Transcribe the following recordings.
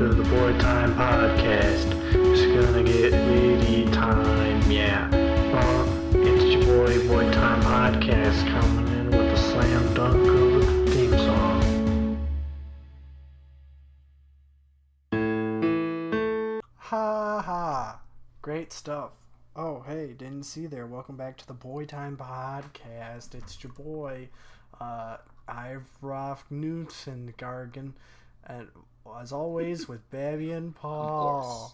to the Boy Time Podcast. It's gonna get really time, yeah. It's your Boy Time Podcast coming in with a slam dunk of a theme song. Ha ha! Great stuff. Oh, hey, didn't see there. Welcome back to the Boy Time Podcast. It's your boy, Ivroff Newton Gargan, and as always with Babby and Paul. Of course.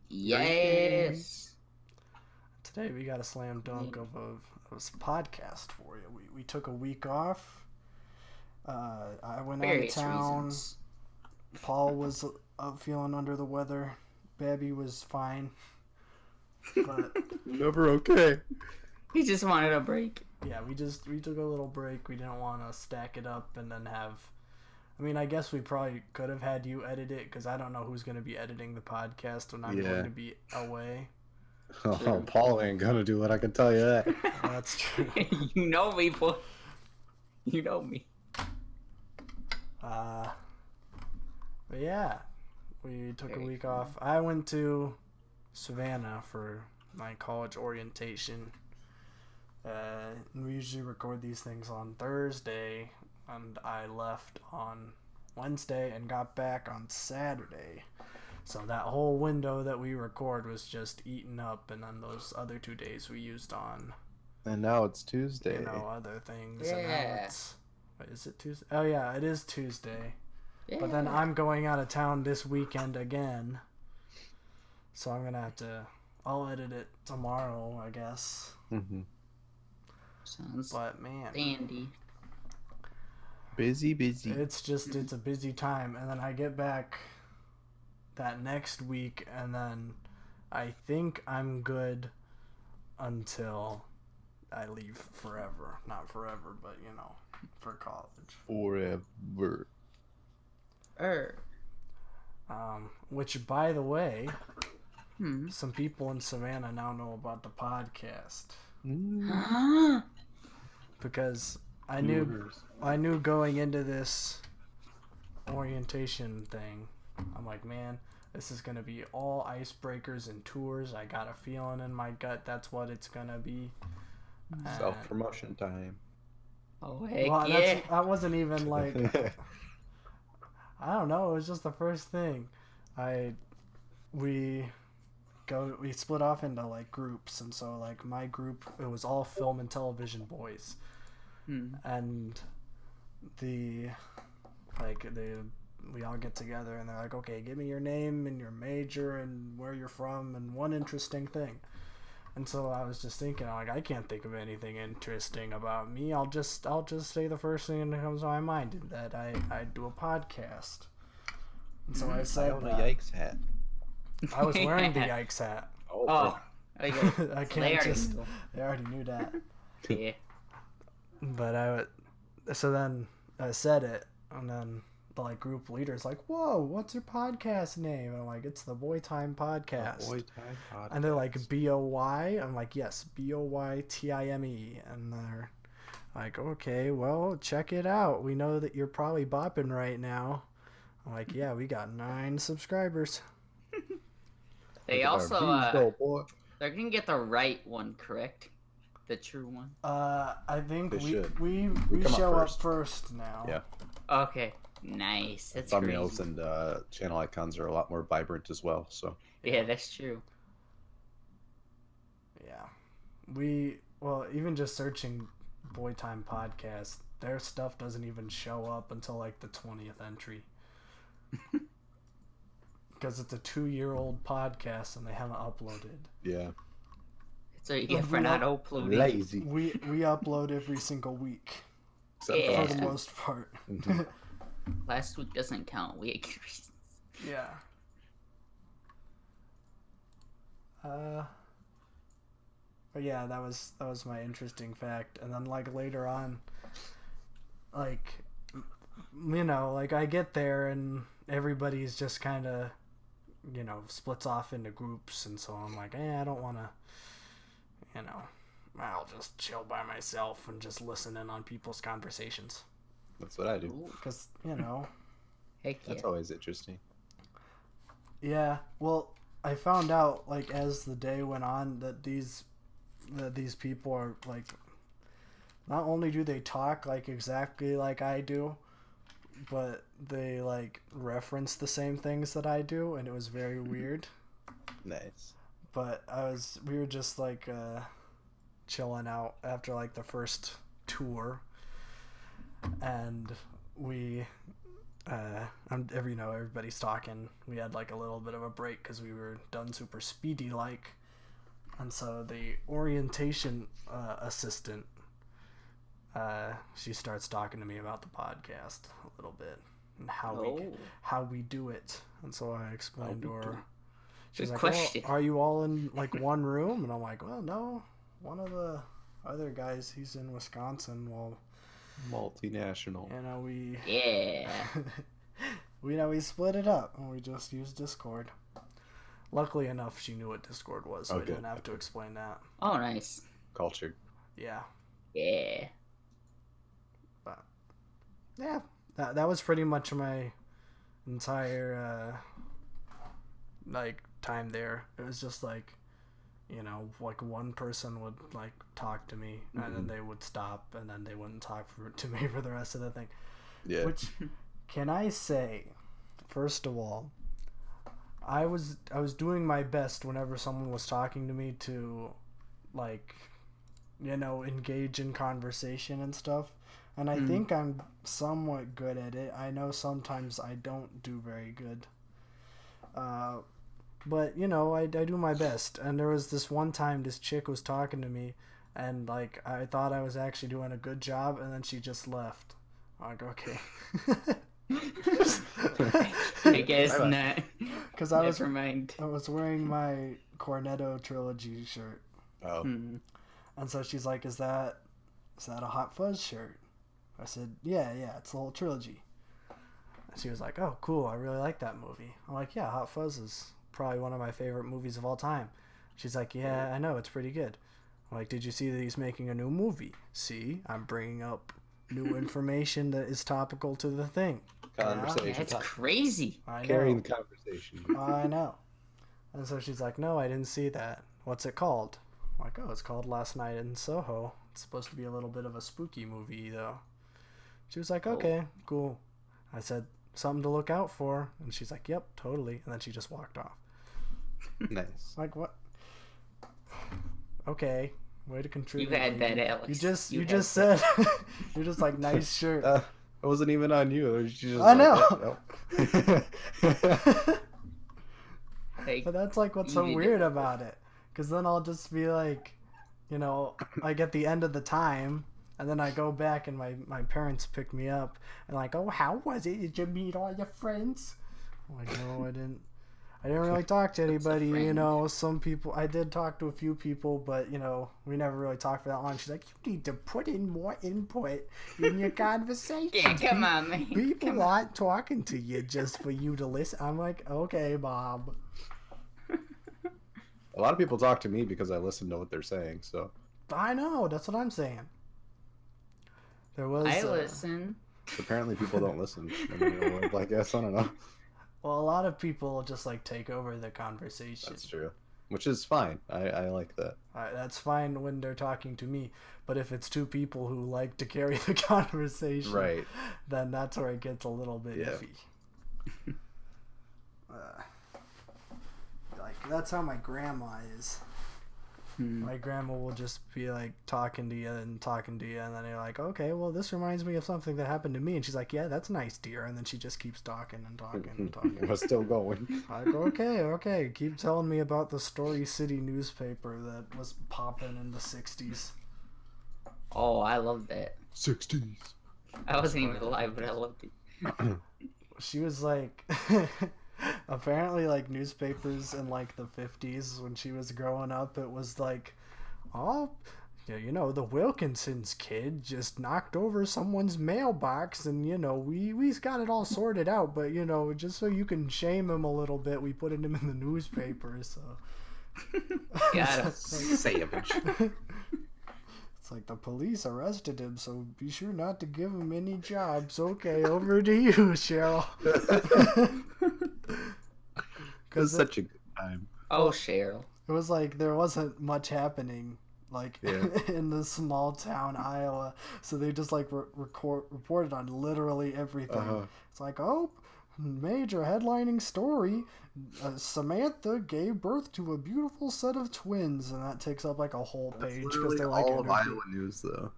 Yes. Today we got a slam dunk of a podcast for you. We took a week off. I went out of town. Reasons. Paul was feeling under the weather. Babby was fine. But Never okay. He just wanted a break. yeah, we took a little break. We didn't want to stack it up and then have. I mean, I guess we probably could have had you edit it because I don't know who's going to be editing the podcast when I'm going to be away. Oh, Paul ain't gonna do it, I can tell you that. That's true. You know me, boy. You know me. But yeah, we took a Very week fun. off. I went to Savannah for my college orientation. We usually record these things on Thursday, and I left on Wednesday and got back on Saturday. So that whole window that we record was just eaten up, and then those other 2 days we used on, And now it's Tuesday. other things. And now Yeah. it's, wait, is it Tuesday? Oh yeah, it is Tuesday. Yeah. But then I'm going out of town this weekend again. So I'm gonna have to. I'll edit it tomorrow, I guess. Mm-hmm. Sounds But man, dandy. Busy. it's a busy time, and then I get back that next week, and then I think I'm good until I leave forever. Not forever, but for college. Forever. Which, by the way, Hmm. some people in Savannah now know about the podcast. Mm. Because I knew going into this orientation thing, I'm like, man, this is gonna be all icebreakers and tours. I got a feeling in my gut that's what it's gonna be. Self-promotion time. Oh, heck Well, yeah. that wasn't even like, I don't know. It was just the first thing. We split off into like groups, and so like my group, it was all film and television boys. Hmm. And we all get together and they're like, okay, give me your name and your major and where you're from and one interesting thing. And so I was just thinking, like, I can't think of anything interesting about me. I'll just say the first thing that comes to my mind, that I do a podcast. And so I said own a that. Yikes hat. I was wearing the Yikes hat. Oh. I They can't already just. knew. They already knew that. Yeah. But so then I said it, and then the group leader's like, "Whoa, what's your podcast name?" And I'm like, "It's the Boy Time Podcast." Boy Time Podcast. And they're like, "BOY?" I'm like, "Yes, BOYTIME." And they're like, "Okay, well, check it out. We know that you're probably bopping right now." I'm like, "Yeah, we got 9 subscribers." They Look at also, our views, though, boy. they're gonna get the right one, correct? The true one? I think They we should. we come up show up first. first now. Yeah. Okay. Nice. That's Thumbnails crazy. and channel icons are a lot more vibrant as well. So Yeah, that's true. Yeah. Even just searching Boy Time Podcast, their stuff doesn't even show up until the 20th entry. Because it's a 2-year-old podcast and they haven't uploaded. yeah, So you get for not uploading. lazy. We upload every single week Except Yeah. for the for most part. Mhm. Last week doesn't count. We agree. Yeah. But yeah, that was my interesting fact. And then later on, I get there and everybody's just kind of, splits off into groups, and so I'm like, I don't want to, I'll just chill by myself and just listen in on people's conversations. That's what I do. Ooh, Because, heck yeah. That's always interesting. Yeah, well, I found out like as the day went on that these people are like, not only do they talk like exactly like I do, but they like reference the same things that I do, and it was very weird. Nice. But we were just like chilling out after like the first tour, and we everybody's talking. We had like a little bit of a break because we were done super speedy like, and so the orientation assistant, she starts talking to me about the podcast a little bit and how we do it. And so I explained to her. She's Good like, question. well, are you all in like one room? And I'm like, well, no, one of the other guys, he's in Wisconsin. Well, Multinational. Yeah. we split it up and we just used Discord. Luckily enough, she knew what Discord was, so I didn't have to explain that. Oh, nice. Cultured. Yeah. Yeah. But yeah, that was pretty much my entire like time there. It was just like, like one person would like talk to me, and then they would stop, and then they wouldn't talk to me for the rest of the thing. Yeah. Which, can I say, first of all, I was doing my best whenever someone was talking to me to, like, engage in conversation and stuff. And I think I'm somewhat good at it. I know sometimes I don't do very good. But, I do my best. And there was this one time this chick was talking to me, and, like, I thought I was actually doing a good job, and then she just left. I'm like, okay. I guess not. Because Never mind. I was wearing my Cornetto trilogy shirt. Oh. And so she's like, is that a Hot Fuzz shirt? I said, yeah, it's the whole trilogy. And she was like, oh, cool, I really like that movie. I'm like, yeah, Hot Fuzz is probably one of my favorite movies of all time. She's like, yeah, I know, it's pretty good. I'm like, did you see that he's making a new movie? See, I'm bringing up new information that is topical to the thing. Conversation. That's crazy. I know. Carrying the conversation. I know. And so she's like, no, I didn't see that. What's it called? I'm like, oh, it's called Last Night in Soho. It's supposed to be a little bit of a spooky movie, though. She was like, okay, cool. I said, something to look out for. And she's like, yep, totally. And then she just walked off. Nice. Like, what? Okay, way to contribute. You had that, Alex. You just said, you're just like, nice shirt. It wasn't even on you. It was just I know. Like, But that's like what's so weird about it. Because then I'll just be like, like at the end of the time, and then I go back and my parents pick me up and like, oh, how was it? Did you meet all your friends? I'm like, no, I didn't really talk to anybody. Some people, I did talk to a few people, but we never really talked for that long. She's like, you need to put in more input in your conversation. yeah, come on, man. People aren't talking to you just for you to listen. I'm like, okay, Bob. A lot of people talk to me because I listen to what they're saying, so. I know, that's what I'm saying. There was. I listen. Apparently people don't listen. I guess, I don't know. Well, a lot of people just like take over the conversation. That's true. Which is fine. I like that. That's fine when they're talking to me, but if it's two people who like to carry the conversation, Right. then that's where it gets a little bit iffy. Like, that's how my grandma is. My grandma will just be like talking to you, and then you're like, okay, well, this reminds me of something that happened to me, and she's like, yeah, that's nice, dear, and then she just keeps talking and talking and talking. We're still going. I go, okay, keep telling me about the Story City newspaper that was popping in the 60s. Oh, I love that. 60s. I wasn't even alive, but I loved it. She was like, apparently, like, newspapers in like the 50s when she was growing up, it was like, oh, the Wilkinson's kid just knocked over someone's mailbox, and we got it all sorted out, but just so you can shame him a little bit, we put him in the newspaper. So Got him. Savage. it's like, the police arrested him, so be sure not to give him any jobs. Okay, over to you, Cheryl. It was such a good time. Oh, Cheryl. It was like there wasn't much happening, like Yeah. in the small town Iowa, so they just like reported on literally everything. Uh-huh. It's like, oh, major headlining story: Samantha gave birth to a beautiful set of twins, and that takes up like a whole That's page literally they're like all of interview- Iowa news, though.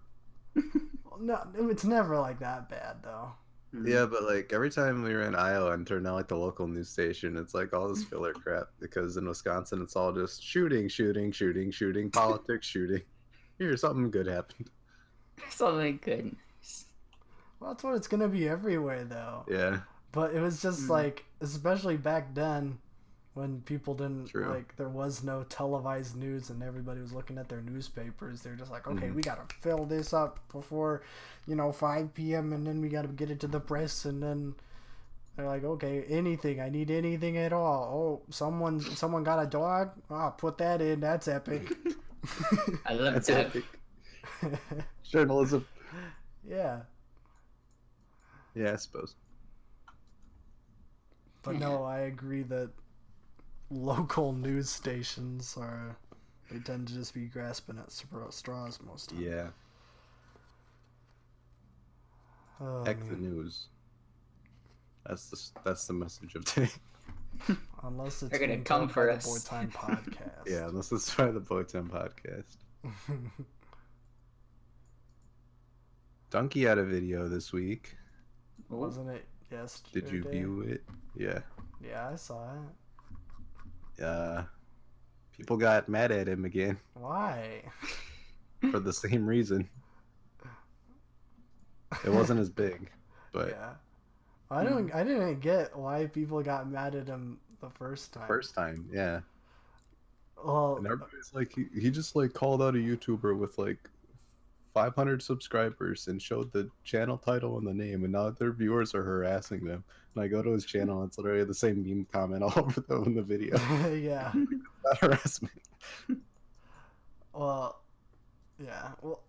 No, it's never like that bad though. Yeah, but like every time we were in Iowa and turned on like the local news station, it's like all this filler crap because in Wisconsin it's all just shooting, politics, shooting. Here, something good happened. Something good. Well, that's what it's gonna be everywhere though. Yeah, But it was just like, especially back then, when people didn't True. like, there was no televised news and everybody was looking at their newspapers. They're just like, okay, we gotta fill this up before, 5 p.m. and then we gotta get it to the press, and then they're like, okay, anything. I need anything at all. Oh, someone got a dog. Ah, put that in. That's epic. I love that's that. epic. Journalism. Yeah. Yeah, I suppose. But no, I agree that local news stations they tend to just be grasping at straws most of the time. Yeah. Oh, Heck the man. news. That's the message of today. Unless it's They're gonna being come told for by us. the Boy Time podcast. Yeah, unless it's by the Boytown podcast. Donkey had a video this week. Wasn't it yesterday? Did you view it? Yeah. Yeah, I saw it. People got mad at him again Why? for the same reason. It wasn't as big, but Yeah. I didn't get why people got mad at him the first time. first time, yeah. Well, And everybody's like, he just like called out a YouTuber with like 500 subscribers and showed the channel title and the name, and now their viewers are harassing them. And I go to his channel, and it's literally the same meme comment all over them in the video. yeah. Not harassment. Well, yeah. Well,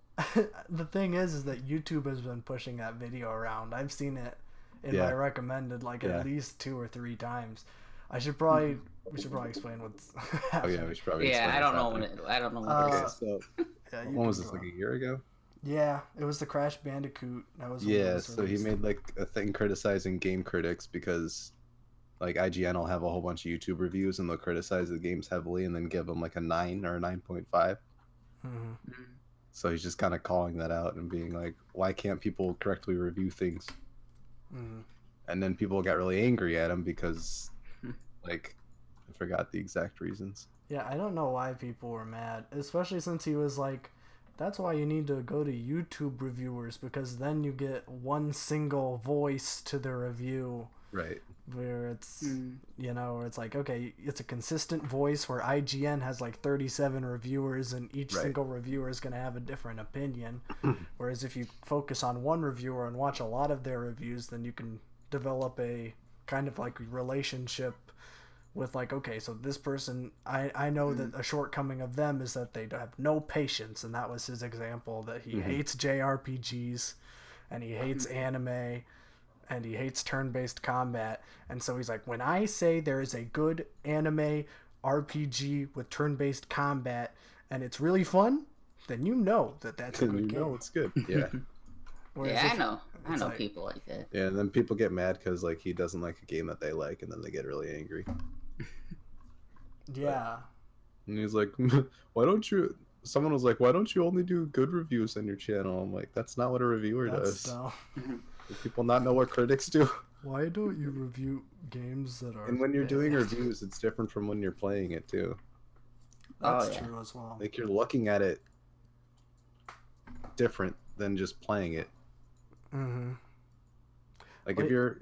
the thing is that YouTube has been pushing that video around. I've seen it in my recommended Yeah. at least 2 or 3 times. We should probably explain what's Oh happening. yeah, we should probably. Yeah, explain I don't what's know when happening. I don't know what Uh, it Okay, is. so Yeah, you when can was this? go Like on. a year ago? Yeah, it was the Crash Bandicoot. That was when it Yeah, was so he released. made like a thing criticizing game critics because like IGN will have a whole bunch of YouTube reviews and they'll criticize the games heavily and then give them like a 9 or a 9.5. Mhm. So he's just kind of calling that out and being like, why can't people correctly review things? Mhm. And then people got really angry at him because like I forgot the exact reasons. Yeah, I don't know why people were mad, especially since he was like, that's why you need to go to YouTube reviewers, because then you get one single voice to the review, Right. where it's where it's like, okay, it's a consistent voice where IGN has like 37 reviewers and each Right. single reviewer is going to have a different opinion. Whereas if you focus on one reviewer and watch a lot of their reviews, then you can develop a kind of like relationship with like, okay, so this person, I know that a shortcoming of them is that they have no patience, and that was his example, that he hates JRPGs and he hates anime and he hates turn-based combat. And so he's like, when I say there is a good anime RPG with turn-based combat and it's really fun, then you know that that's a And good you game. know it's good. Yeah. Whereas Yeah, if- I know. I it's know like- people like that. Yeah, and then people get mad because like he doesn't like a game that they like, and then they get really angry. Yeah. And he's like, why don't you? Someone was like, why don't you only do good reviews on your channel? I'm like, that's not what a reviewer That's does. dumb. Do people not know what critics do? Why don't you review games that are And when you're bad? doing reviews, it's different from when you're playing it too. That's Oh, yeah. true as well. Like you're looking at it different than just playing it. Mm-hmm. Like Wait. if you're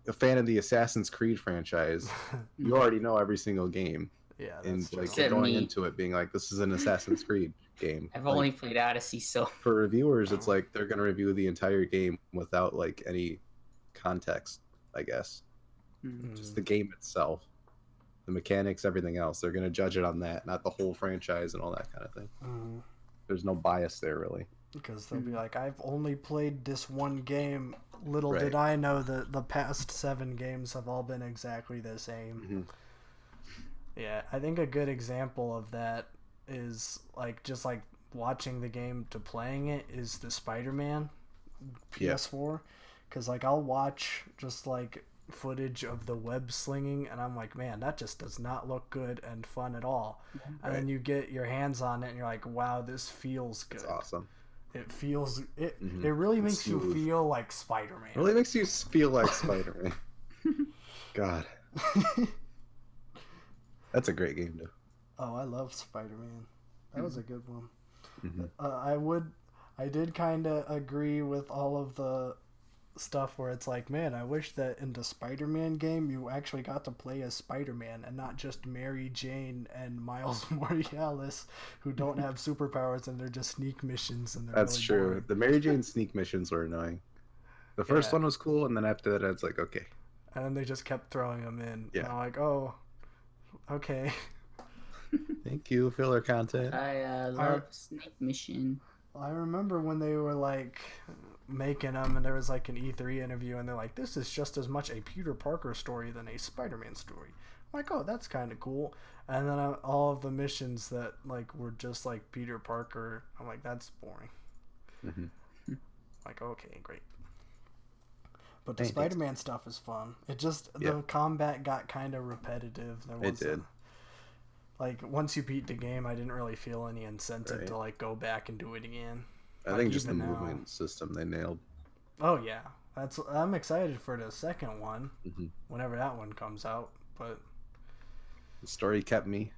a fan of the Assassin's Creed franchise, you already know every single game. Yeah, And that's like true. you're Except going me. into it being like, this is an Assassin's Creed game. I've Like, only played Odyssey, so for reviewers, it's like they're gonna review the entire game without like any context, I guess. Just the game itself, the mechanics, everything else. They're gonna judge it on that, not the whole franchise and all that kind of thing. Mhm. There's no bias there really. Because they'll be like, I've only played this one game. Little Right. did I know that the past 7 games have all been exactly the same. Yeah, I think a good example of that is like just like watching the game to playing it is the Spider-Man Yeah. PS4, because like I'll watch just like footage of the web slinging and I'm like, man, that just does not look good and fun at all. And then Right. you get your hands on it and you're like, wow, this feels good. It's awesome. It feels it. Mhm. It really It's makes you smooth. feel like Spider-Man. It really makes you feel like Spider-Man. God, that's a great game, though. Oh, I love Spider-Man. That was a good one. Mhm. I did kind of agree with all of the stuff where it's like, man, I wish that in the Spider-Man game you actually got to play as Spider-Man and not just Mary Jane and Miles Morales, who don't have superpowers and they're just sneak missions and they're That's really true. boring. The Mary Jane sneak missions were annoying. The first Yeah. one was cool, and then after that, it's like, okay, And then they just kept throwing them in. Yeah. And I'm like, oh, okay. thank you, filler content. I love Snake Mission. I remember when they were like making them and there was like an E3 interview and they're like, this is just as much a Peter Parker story than a Spider-Man story. I'm like, oh, that's kind of cool. And then all of the missions that like were just like Peter Parker, I'm like, that's boring. Mhm. Like, okay, great. But the Hey, thanks. Spider-Man stuff is fun. It just Yeah. the combat got kind of repetitive. There It did. Like once you beat the game, I didn't really feel any incentive Right. to like go back and do it again. I Like, think just the even now. movement system they nailed. Oh yeah, I'm excited for the second one Mhm. whenever that one comes out. But The story kept me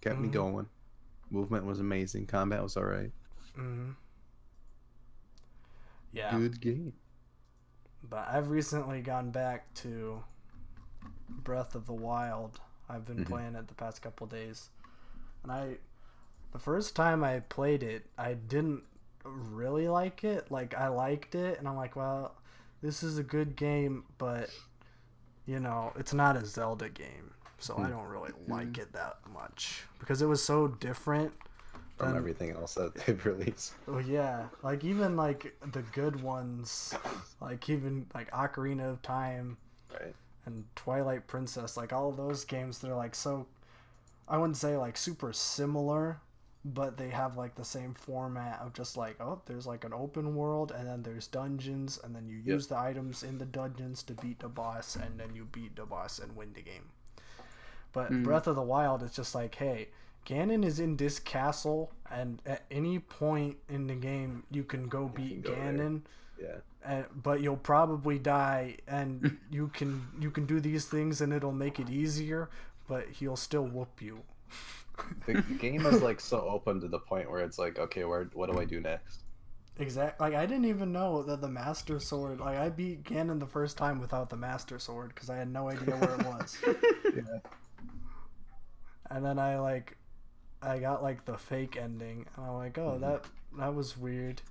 Mhm. going. Movement was amazing. Combat was all right. yeah, Good game. but I've recently gone back to Breath of the Wild. I've been Mhm. playing it the past couple days, and the first time I played it, I didn't really like it. Like I liked it, and I'm like, well, this is a good game, but you know, it's not a Zelda game, so I don't really like it that much because it was so different From than everything else that they've released. Oh yeah, like even like the good ones, like even like Ocarina of Time Right. and Twilight Princess, like all of those games, they're like so, I wouldn't say like super similar, but they have like the same format of just like, oh, there's like an open world and then there's dungeons and then you use the items in the dungeons to beat the boss and then you beat the boss and win the game. But Breath of the Wild is just like, hey, Ganon is in this castle, and at any point in the game, you can go beat go there. Ganon, Yeah. but you'll probably die, and you can do these things, and it'll make it easier, but he'll still whoop you. The game is like so open to the point where it's like, okay, what do I do next? Exactly. Like I didn't even know that the Master Sword. Like I beat Ganon the first time without the Master Sword because I had no idea where it was. Yeah. And then I got like the fake ending, and I'm like, oh, that was weird.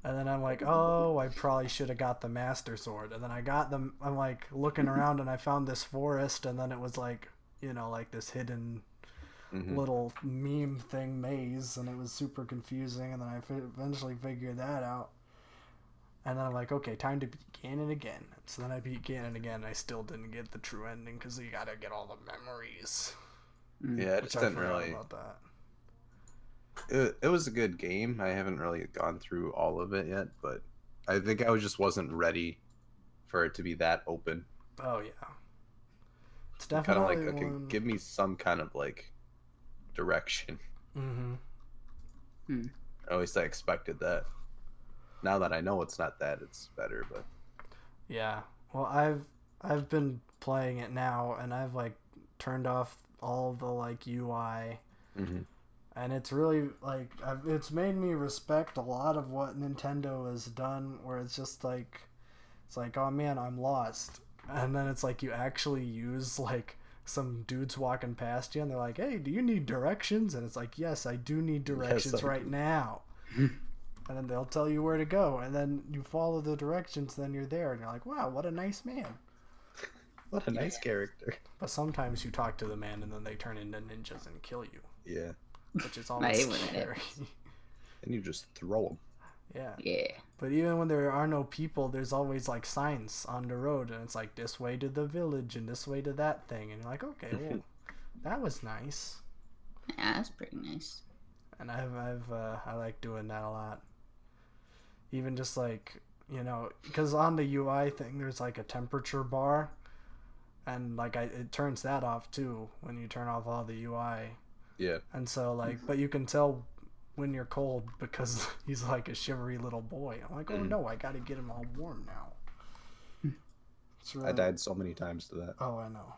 And then I'm like, oh, I probably should have got the Master Sword. And then I got them. I'm like looking around, and I found this forest, and then it was like, you know, like this hidden little meme thing maze, and it was super confusing. And then I eventually figured that out. And then I'm like, okay, time to beat Ganon again. So then I beat Ganon again, and I still didn't get the true ending because you gotta get all the memories. Yeah, I Which just I didn't forgot really. about that. It was a good game. I haven't really gone through all of it yet, but I think I just wasn't ready for it to be that open. Oh yeah, it's Kind of definitely like, okay, one. give me some kind of like direction. Mm-hmm. At least I expected that. Now that I know it's not that, it's better. But Yeah. Well, I've been playing it now, and I've like turned off all the like UI, and it's really like it's made me respect a lot of what Nintendo has done. Where it's just like, it's like, oh man, I'm lost, and then it's like you actually use like some dudes walking past you, and they're like, hey, do you need directions? And it's like, yes, I do need directions I right do. now. And then they'll tell you where to go, and then you follow the directions, then you're there, and you're like, wow, what a nice man. what a nice character. But sometimes you talk to the man, and then they turn into ninjas and kill you, Yeah, which is I always hate when that scary. happens. and you just throw them. Yeah. Yeah. But even when there are no people, there's always like signs on the road, and it's like this way to the village and this way to that thing, and you're like, okay, well, That was nice. Yeah, that's pretty nice. And I like doing that a lot. Even just like, you know, because on the UI thing, there's like a temperature bar, and like it turns that off too when you turn off all the UI. Yeah. And so like, but you can tell when you're cold because he's like a shivery little boy. I'm like, oh no, I got to get him all warm now. Really... I died so many times to that. Oh, I know.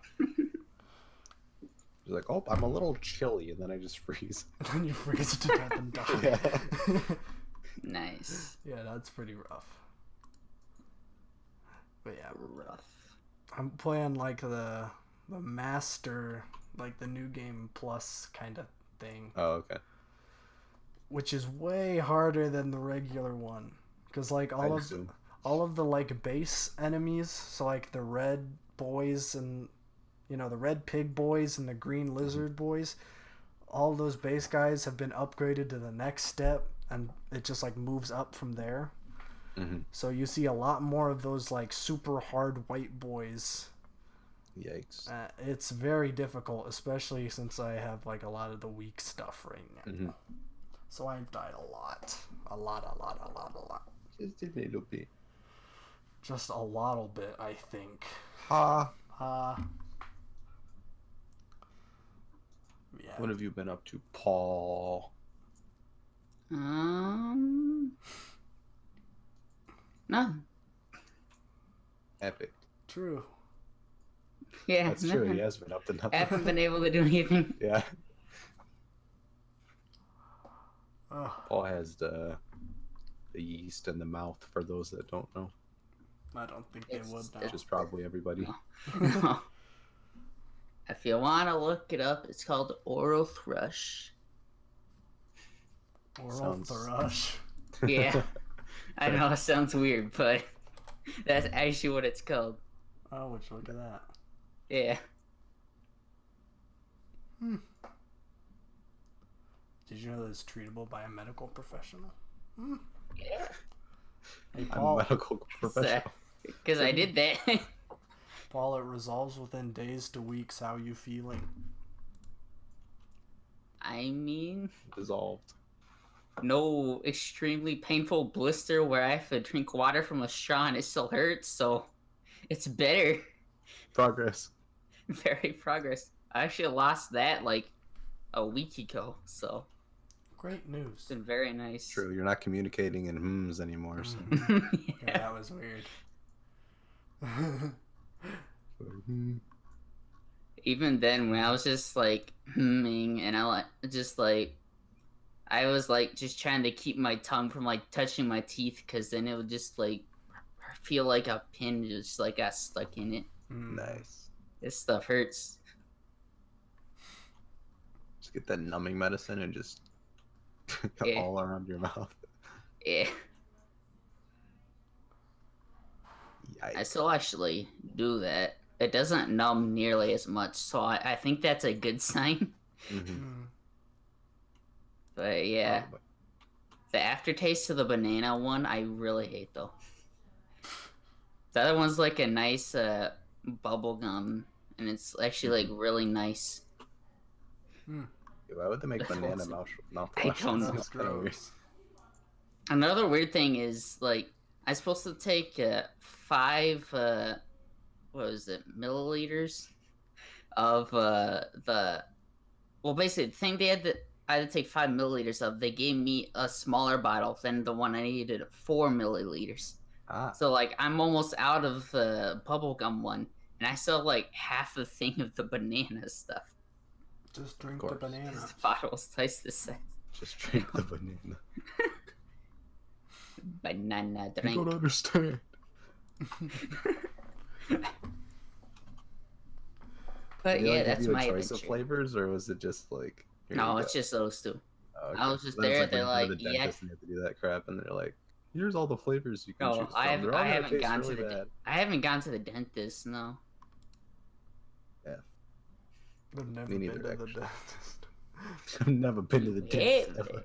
It's like, oh, I'm a little chilly, and then I just freeze. And then you freeze to death and die. Yeah. Nice. Yeah, that's pretty rough. But yeah, Rough. I'm playing like the master, like the new game plus kind of thing, Oh, okay. which is way harder than the regular one, because like all of the like base enemies, so like the red boys and, you know, the red pig boys and the green lizard boys, all those base guys have been upgraded to the next step, and it just like moves up from there. Mm-hmm. So you see a lot more of those like super hard white boys. Yikes. It's very difficult, especially since I have like a lot of the weak stuff right now. Mm-hmm. So I've died a lot. A lot. Just a little bit. Just a little bit, I think. Ha. Yeah. What have you been up to, Paul? No. Epic. True. Yeah. That's true. He has been up to nothing. I haven't been able to do anything. Yeah. Ugh. Paul has the yeast in the mouth, for those that don't know. I don't think they would now. Which is probably everybody. No. If you want to look it up, it's called oral thrush. Oral thrush. Yeah. I know it sounds weird, but that's actually what it's called. Oh, would you look at that? Yeah. Did you know that it's treatable by a medical professional? Yeah. Hey, I'm a Paul. medical professional. Because I did that. Paul, it resolves within days to weeks. How you feeling? I mean, Dissolved. no extremely painful blister where I have to drink water from a straw and it still hurts, so it's better. Progress. Very progress. I actually lost that like a week ago, so Great news. it's been very nice. True. You're not communicating in hmms anymore. So. Yeah, that was weird. Even then, when I was just like humming and I was like just trying to keep my tongue from like touching my teeth, because then it would just like feel like a pin just like got stuck in it. Nice. This stuff hurts. Just get that numbing medicine and just Yeah. all around your mouth. Yeah. Yikes. I still actually do that. It doesn't numb nearly as much, so I think that's a good sign. Mm-hmm. But yeah, the aftertaste of the banana one, I really hate though. The other one's like a nice bubble gum, and it's actually like really nice. Why would they make banana mouth I don't know. That's kind of weird. Another weird thing is like I'm supposed to take 5 what was it, milliliters of basically the thing I had to take 5 milliliters of. They gave me a smaller bottle than the one I needed, 4 milliliters. So like I'm almost out of the bubblegum one, and I still have like half the thing of the banana stuff. Just drink the banana. The bottle's twice the size. Just drink the banana. Banana You drink. don't understand. But Did they, yeah, give that's you a my choice of adventure. flavors, or was it just like? here No, you it's go? just those 2. Oh, okay. I was just That's there. like They're when you go like, to the yeah. dentist and you have to do that crap, and they're like, "Here's all the flavors you can No, choose from." I haven't. They're all I gonna haven't taste gone really to the. bad. I haven't gone to the dentist. No. I've never Me been neither, to the actually. dentist. I've never been to the dentist Yeah, ever.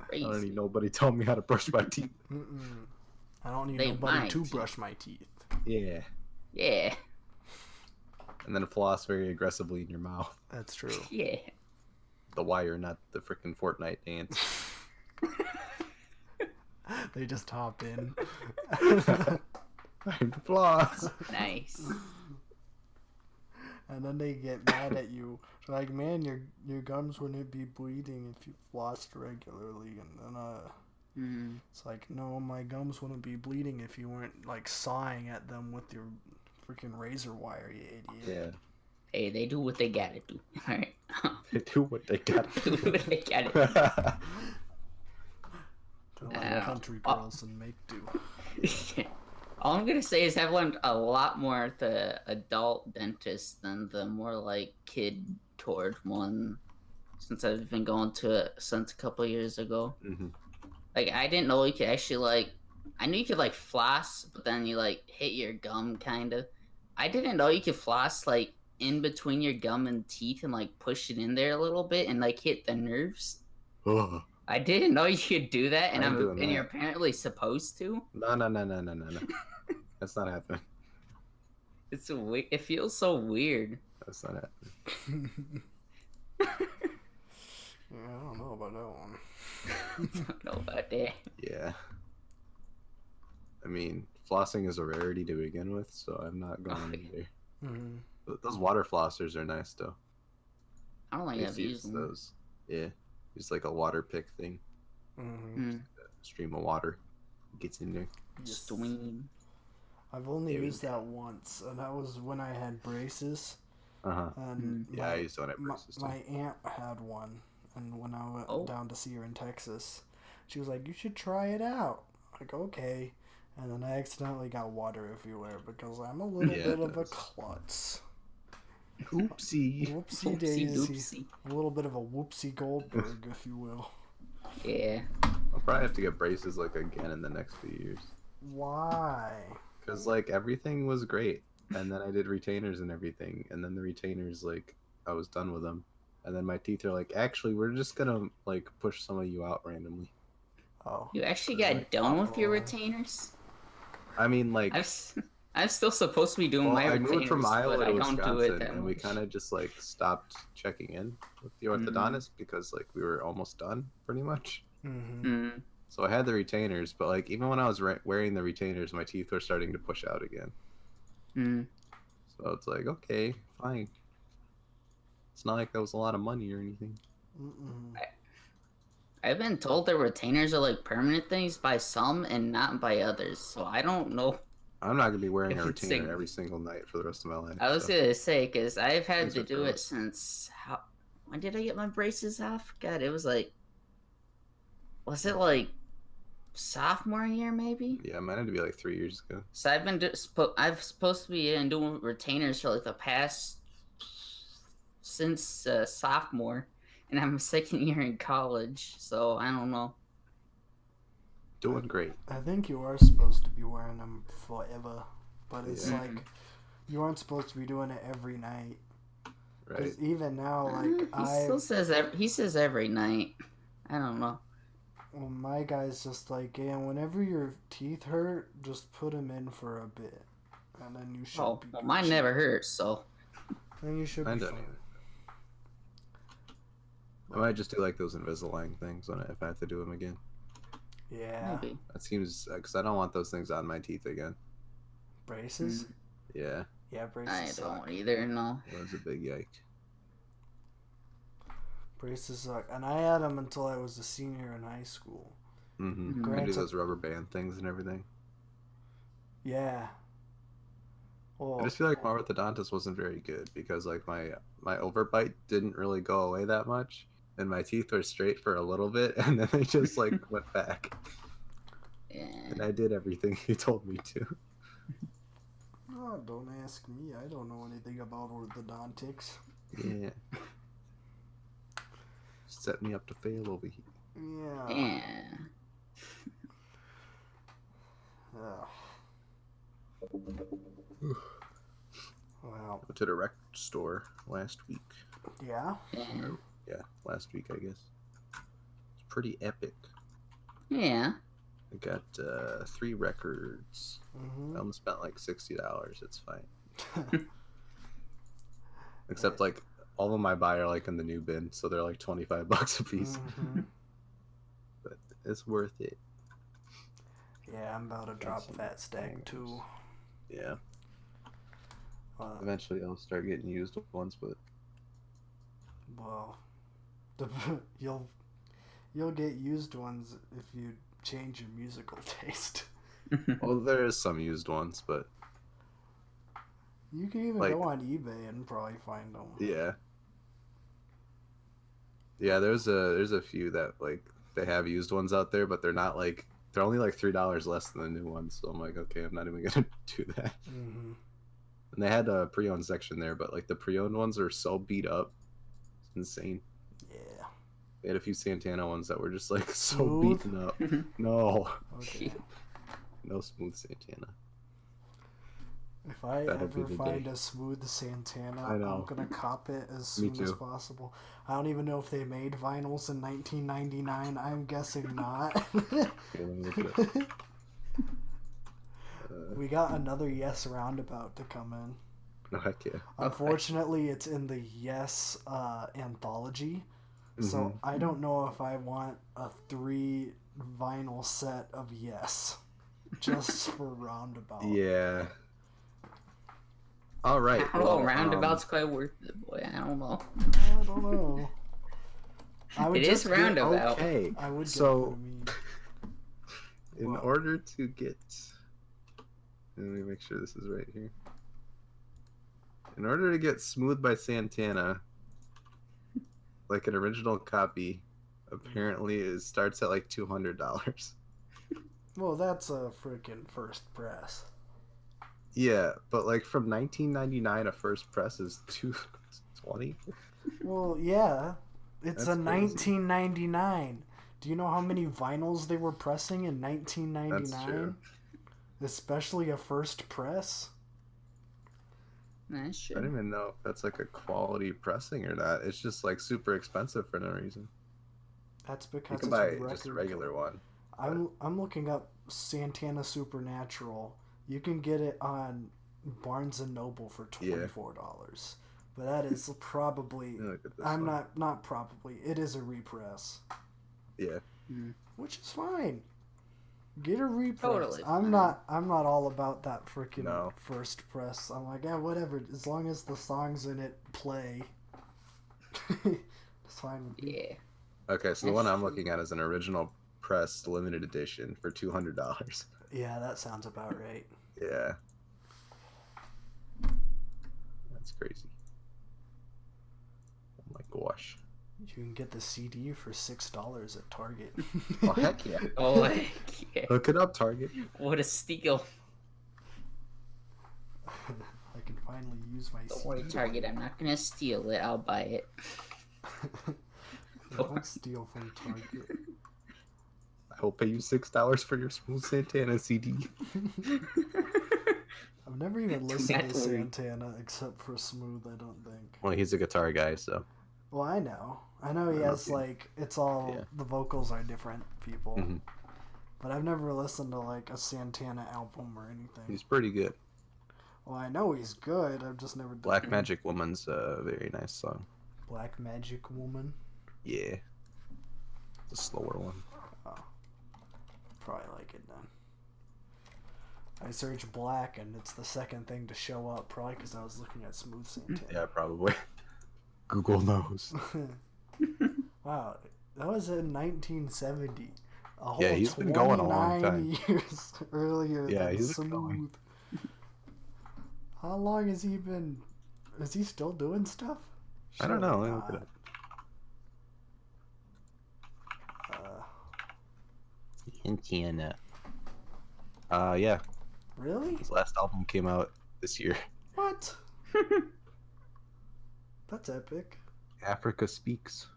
Crazy. I don't need nobody telling me how to brush my teeth. I don't need They nobody might. to brush my teeth. Yeah, Yeah. and then floss very aggressively in your mouth. That's true. Yeah. The wire, not the freaking Fortnite dance. They just hop in. Time to floss. Nice. And then they get mad at you. They're like, man, your gums wouldn't be bleeding if you flossed regularly. And then it's like, no, my gums wouldn't be bleeding if you weren't like sawing at them with your freaking razor wire, you idiot. Yeah. Hey, they do what they gotta do. Alright. They do what they gotta do do. what they gotta do. They're like country girls and make do. All I'm gonna say is I've learned a lot more at the adult dentist than the more like kid toward one since I've been going to it since a couple of years ago. Like I didn't know you could actually like I knew you could like floss, but then you like hit your gum kind of. I didn't know you could floss like in between your gum and teeth and like push it in there a little bit and like hit the nerves. I didn't know you could do that, and you're apparently supposed to. No. That's not happening. It feels so weird. That's not happening. Yeah, I don't know about that one. I don't know about that. Yeah. I mean, flossing is a rarity to begin with, so I'm not going either. But those water flossers are nice, though. I don't think I've used those. Yeah. Just like a water pick thing. A stream of water gets in there. Stream. I've only used that once, and that was when I had braces. And I used to have braces too. My aunt had one, and when I went down to see her in Texas, she was like, "You should try it out." Like, okay. And then I accidentally got water everywhere because I'm a little bit of a klutz. Oopsie. Whoopsie daisy. A little bit of a whoopsie Goldberg, if you will. Yeah. I'll probably have to get braces like again in the next few years. Why? Because like everything was great, and then I did retainers and everything, and then the retainers like I was done with them, and then my teeth are like, actually, we're just gonna like push some of you out randomly. Oh. You actually got done with your retainers? I mean, like I'm still supposed to be doing my retainers, I moved from Iowa but to I don't do it Wisconsin, that and we much. kind of just like stopped checking in with the orthodontist because like we were almost done pretty much. So I had the retainers, but like even when I was wearing the retainers, my teeth were starting to push out again. So it's like, okay, fine. It's not like that was a lot of money or anything. I've been told that retainers are like permanent things by some and not by others, so I don't know. I'm not gonna be wearing a retainer every single night for the rest of my life. I was gonna say, because I've had to do it since when did I get my braces off? God, it was like, was it like sophomore year maybe? Yeah, mine had to be like 3 years ago. So I've been I've supposed to be doing retainers for like the past since sophomore, and I'm a second year in college, so I don't know. Doing great. I think you are supposed to be wearing them forever, but it's like you aren't supposed to be doing it every night. Right. Even now, like he says every night. I don't know. Well, my guy's just like, yeah, whenever your teeth hurt, just put them in for a bit, and then you should. Oh, well, mine never hurts, so. Then you should be fine. I might just do like those Invisalign things on it if I have to do them again. Yeah. Maybe. That seems because I don't want those things on my teeth again. Braces? Yeah. Yeah, braces I don't suck. either, no. That was a big yike. Braces suck. And I had them until I was a senior in high school. I do those rubber band things and everything. Yeah. I just feel like my orthodontist wasn't very good because like my overbite didn't really go away that much. And my teeth were straight for a little bit, and then they just like went back. Yeah. And I did everything he told me to. Oh, don't ask me. I don't know anything about orthodontics. Yeah. Set me up to fail over here. Yeah. Wow. Went to the rec store last week. Yeah? Yeah, last week I guess. It's pretty epic. Yeah. I got 3 records. I almost spent like $60. It's fine. Except like all of them I buy are like in the new bin, so they're like $25 a piece. Mm-hmm. But it's worth it. Yeah, I'm about to drop Fat Stack too. Yeah. Eventually I'll start getting used ones, but well, you'll get used ones if you change your musical taste. well, there is some used ones, but You can even like, go on eBay and probably find them. yeah. Yeah, there's a few that like they have used ones out there, but they're not like they're only like $3 less than the new ones. So I'm like, okay, I'm not even gonna do that. Mm-hmm. And they had a pre-owned section there, but like the pre-owned ones are so beat up, it's insane. Yeah. They had a few Santana ones that were just like so Smooth? beaten up. No, Okay. no smooth Santana. If I That'll be ever the find day. a smooth Santana, I know. I'm gonna cop it as Me soon as too. possible. I don't even know if they made vinyls in 1999. I'm guessing not. Okay, let me look it up. We got another Yes Roundabout to come in. No, heck yeah. Unfortunately, it's in the Yes anthology, so Mhm. I don't know if I want a 3 vinyl set of Yes just for Roundabout. Yeah. All right. Oh, Roundabout's quite worth it, boy. I don't know. I don't know. It is Roundabout. Okay. I would So, get in What? order to get, let me make sure this is right here. In order to get Smooth by Santana, like an original copy, apparently it starts at like $200. well, that's a freaking first press. Yeah, but like from 1999, a first press is $220. Well, yeah, it's That's a crazy. 1999. Do you know how many vinyls they were pressing in 1999? That's true. Especially a first press. That's I don't true. even know if that's like a quality pressing or not. It's just like super expensive for no reason. That's You because can it's buy record. just a regular one. I'm looking up Santana Supernatural. You can get it on Barnes and Noble for $24. But that is probably Let me look at this I'm one. not probably. It is a repress. Yeah. Which is fine. Get a repress. Totally I'm fine. not all about that freaking No. first press. I'm like, yeah, whatever. As long as the songs in it play. It's fine with me. Yeah. Okay, so the That's one I'm true. looking at is an original press limited edition for $200. Yeah, that sounds about right. Yeah. That's crazy. Oh my gosh. You can get the CD for $6 at Target. Oh heck yeah. Oh, heck yeah. Hook it up, Target. What a steal. I can finally use my Don't CD. worry, Target. I'm not gonna steal it. I'll buy it. Don't steal from Target. I will pay you $6 for your Smooth Santana CD. I've never even Do listened not to worry. Santana except for Smooth, I don't think. Well, he's a guitar guy, so. Well, I know. I know he has, like, it's all, Yeah. the vocals are different people. Mhm. But I've never listened to, like, a Santana album or anything. He's pretty good. Well, I know he's good, I've just never done Black Magic Woman's a very nice song. Black Magic Woman. Yeah. It's a slower one. Probably like it then. I searched black and it's the second thing to show up, probably because I was looking at Smooth Santana. Yeah, probably. Google knows. Wow, that was in 1970. A whole Yeah, he's been going a long 29 years earlier Yeah, than he's been Smooth. going. How long has he been? Is he still doing stuff? I don't know. Surely Let me look it not. up. Santana. Yeah. Really? His last album came out this year. What? That's epic. Africa Speaks.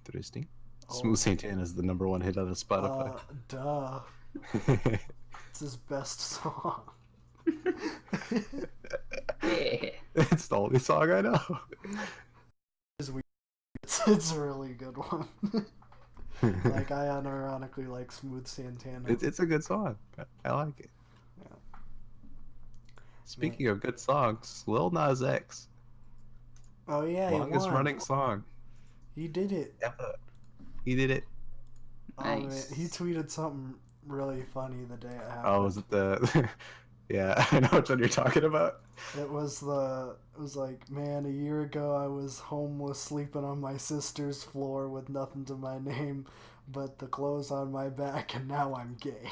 Interesting. Oh. Smooth Santana is the #1 hit on Spotify. Duh. It's his best song. Yeah. It's the only song I know. It's a really good one. Like, I unironically like Smooth Santana. It's a good song. I like it. Yeah. Speaking of good songs, Lil Nas X, Oh yeah, he longest won. running song He did it. ever. He did it. Oh man, Nice. he tweeted something really funny the day it happened. Oh, was it the? Yeah, I know which one you're talking about. It was like, man, a year ago I was homeless, sleeping on my sister's floor with nothing to my name but the clothes on my back, and now I'm gay.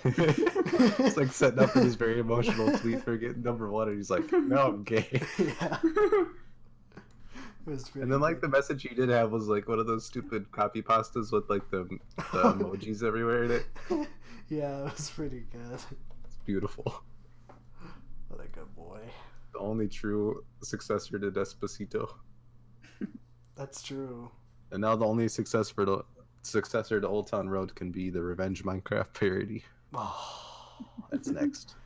It's like setting up for this very emotional tweet for getting #1, and he's like, "No, I'm gay." Yeah. It was And then like good. the message he did have was like one of those stupid copy pastas with like the emojis everywhere in it. Yeah, it was pretty good. It's beautiful. What a good boy. The only true successor to Despacito. That's true. And now the only successor to Old Town Road can be the Revenge Minecraft parody. Oh, That's next.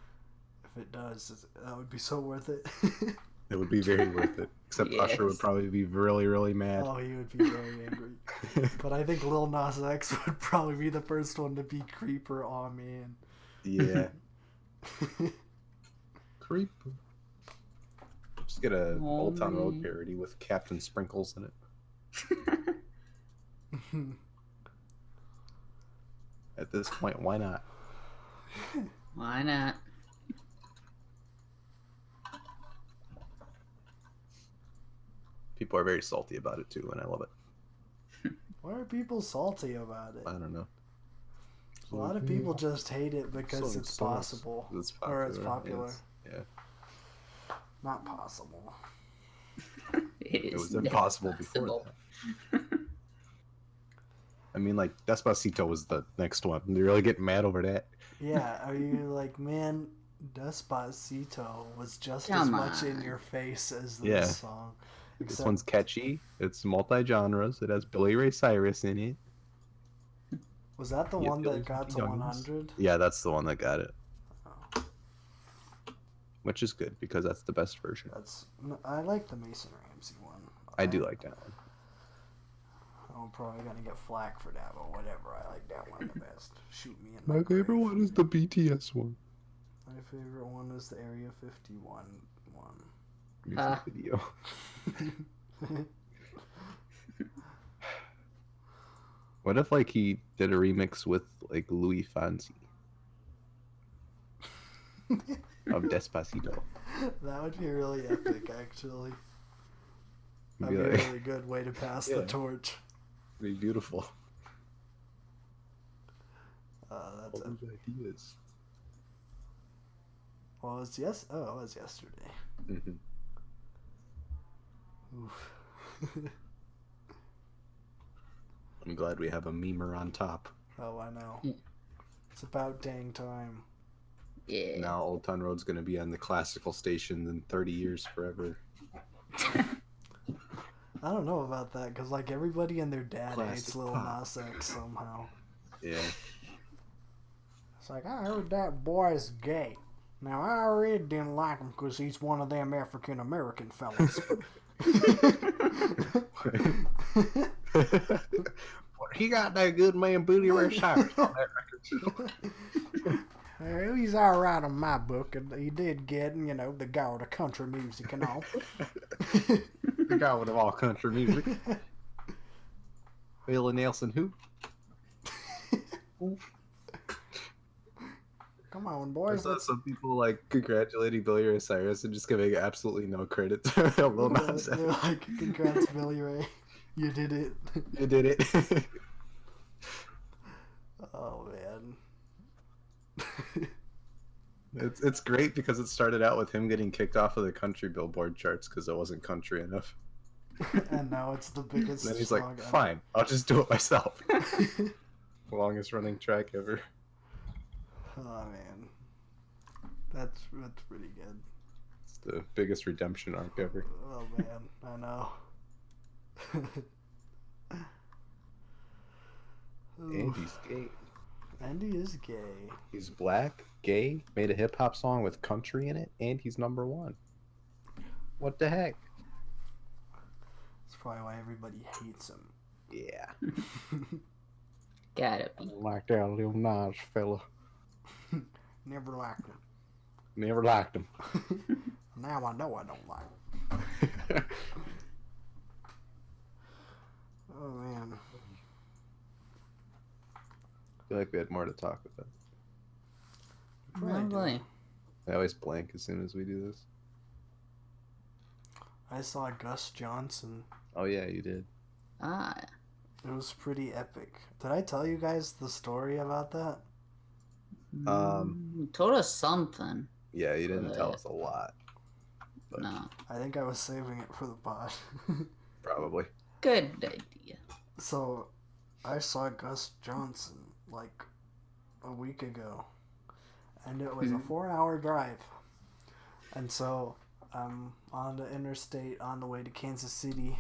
if it does, that would be so worth it. It would be very worth it. Except Usher would Yes. probably be really, really mad. Oh, he would be very angry. But I think Lil Nas X would probably be the first one to be Creeper. Oh man. Yeah. Creeper. Just get a Oh, Old Town Road man. parody with Captain Sprinkles in it. At this point, why not? Why not? People are very salty about it too, and I love it. Why are people salty about it? I don't know. A lot of people just hate it because So- it's so possible. It's Or it's popular. yes, yeah. Not possible. It It was is impossible before possible. that. I mean, like, Despacito was the next one. They're really getting mad over that. Yeah, are you like, man, Despacito was just as Come much in on. your face as this Yeah. song. This one's catchy. It's multi-genres. It has Billy Ray Cyrus in it. Was that the Yeah, one Billy that got to Jones. 100? Yeah, that's the one that got it. Oh, Which is good, because that's the best version. I like the Mason Ramsey one. I do like that one. I'm probably gonna get flack for that, but whatever. I like that one the best. Shoot me in My favorite grave. one is the BTS one. My favorite one is the Area 51 one. Music Ah. video. What if, like, he did a remix with, like, Louis Fonsi of Despacito? That would be really epic, actually. That'd Be be a like- really good way to pass the Yeah. torch. Be beautiful. That's All those ideas. Well, it was yesterday. Mm-hmm. Oof. I'm glad we have a memer on top. Oh, I know. Yeah. It's about dang time. Yeah. Now Old Town Road's gonna be on the classical station in 30 years forever. I don't know about that, because, like, everybody and their dad hates Classic Lil pop. Nas X somehow. Yeah. It's like, I heard that boy's gay. Now, I already didn't like him because he's one of them African-American fellas. He got that good man Booty Ray Cyrus on that record too. He's all right in my book, and he did get, the god of country music and all. The guy with all country music. Willie Nelson who? Come on, I boys. saw some people like congratulating Billy Ray Cyrus and just giving absolutely no credit to Lil Nas They're X. like, congrats, Billy Ray. You did it. You did it. Oh, man. It's great because it started out with him getting kicked off of the country Billboard charts because it wasn't country enough. And now it's the biggest Then he's song like, ever. fine, I'll just do it myself. Longest running track ever. Oh, man. That's pretty good. It's the biggest redemption arc ever. Oh, man. I know. And he's gay. Andy is gay. He's black, gay, made a hip hop song with country in it, and he's #1. What the heck? That's probably why everybody hates him. Yeah. Gotta I be. don't like that Lil Nas fella. Never liked him. Never liked them. Now I know I don't like. Oh man. I feel like we had more to talk about. Probably. I always blank as soon as we do this. I saw Gus Johnson. Oh yeah, you did. Ah. It was pretty epic. Did I tell you guys the story about that? You told us something. Yeah, you didn't tell us a lot. But No. I think I was saving it for the pod. probably. Good idea. So, I saw Gus Johnson like a week ago, and it was a 4-hour drive. And so, I'm on the interstate on the way to Kansas City,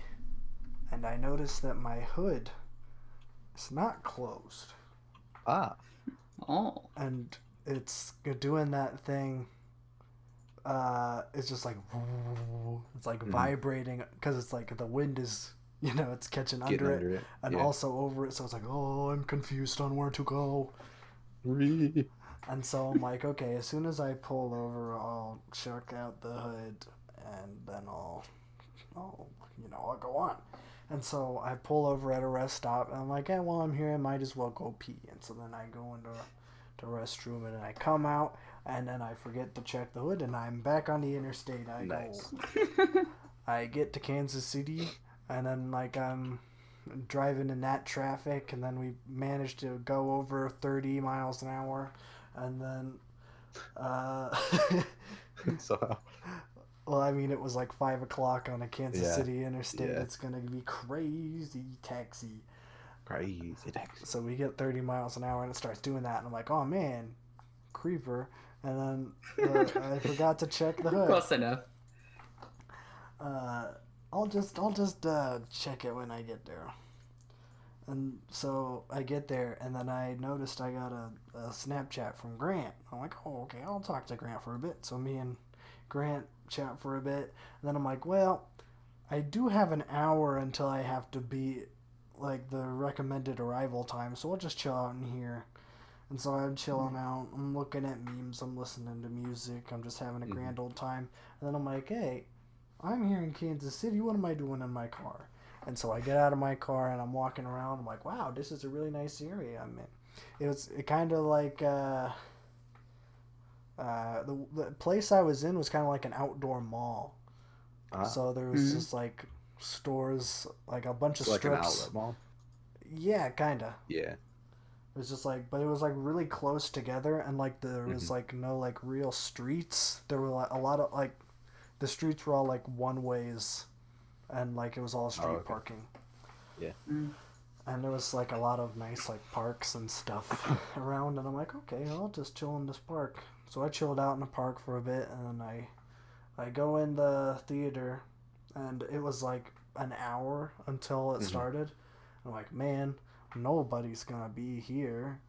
and I noticed that my hood is not closed. Ah. Oh. And it's doing that thing. It's just like it's like vibrating because it's like the wind is, you know, it's catching under it and also over it. So it's like, oh, I'm confused on where to go. And so I'm like, okay, as soon as I pull over, I'll check out the hood, and then I'll go on. And so I pull over at a rest stop, and I'm like, hey, while I'm here, I might as well go pee. And so then I go into the restroom, and then I come out, and then I forget to check the hood, and I'm back on the interstate. I get to Kansas City, and then like I'm driving in that traffic, and then we managed to go over 30 miles an hour, and then So well, I mean, it was like 5 o'clock on a Kansas City interstate. It's gonna be crazy taxi. Crazy taxi. So we get 30 miles an hour, and it starts doing that, and I'm like, oh man, creeper. And then I forgot to check the hood. Close enough. I'll just check it when I get there. And so I get there, and then I noticed I got a Snapchat from Grant. I'm like, oh, okay, I'll talk to Grant for a bit. So me and Grant chat for a bit, and then I'm like, well, I do have an hour until I have to be like the recommended arrival time, so I'll just chill out in here. And so I'm chilling out, I'm looking at memes, I'm listening to music, I'm just having a grand old time. And then I'm like, hey, I'm here in Kansas City, what am I doing in my car? And so I get out of my car and I'm walking around, I'm like, wow, this is a really nice area I'm in. It kind of like the place I was in was kind of like an outdoor mall. So there was just like stores, like a bunch of strips. Like an outlet mall? Yeah, kind of. Yeah. It was just like, but it was like really close together, and like there was like no like real streets. There were like a lot of like, the streets were all like one ways, and like it was all street parking. Yeah. And there was like a lot of nice like parks and stuff around, and I'm like, okay, I'll just chill in this park. So I chilled out in the park for a bit, and then I go in the theater, and it was like an hour until it started. I'm like, man, nobody's gonna be here.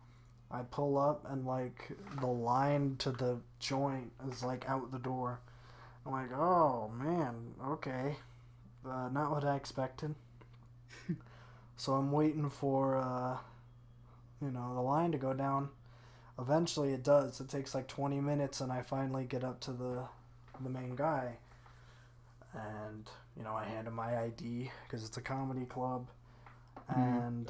I pull up, and like the line to the joint is like out the door. I'm like, oh man, okay, not what I expected. So I'm waiting for the line to go down. Eventually it does. It takes like 20 minutes, and I finally get up to the main guy, and I hand him my ID because it's a comedy club. And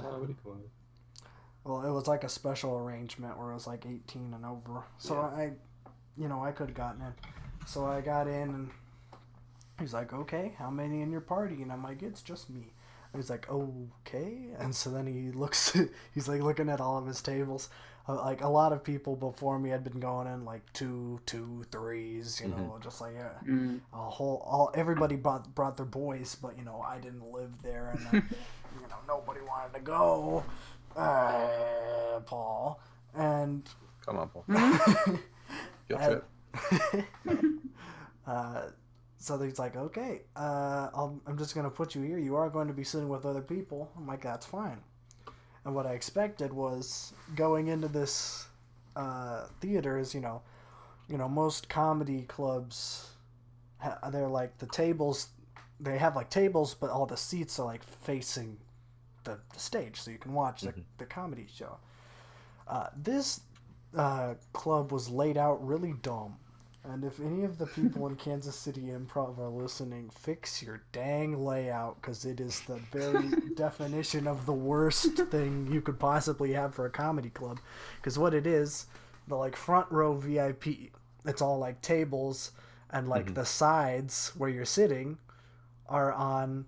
well, it was like a special arrangement where it was like 18 and over. So I could have gotten in. So I got in, and he's like, okay, how many in your party? And I'm like, it's just me. And he's like, okay. And so then he's like looking at all of his tables. Like a lot of people before me had been going in like 2, 2, 3s, just like everybody brought their boys, but I didn't live there, and then, nobody wanted to go. Paul. And come on, Paul. Your trip. So he's like, okay, I'm just going to put you here. You are going to be sitting with other people. I'm like, that's fine. And what I expected was going into this theater is, most comedy clubs, they're like the tables, they have like tables, but all the seats are like facing the stage, so you can watch the comedy show. This club was laid out really dumb. And if any of the people in Kansas City Improv are listening, fix your dang layout, because it is the very definition of the worst thing you could possibly have for a comedy club. Because what it is, the like front row VIP, it's all like tables, and like the sides where you're sitting are on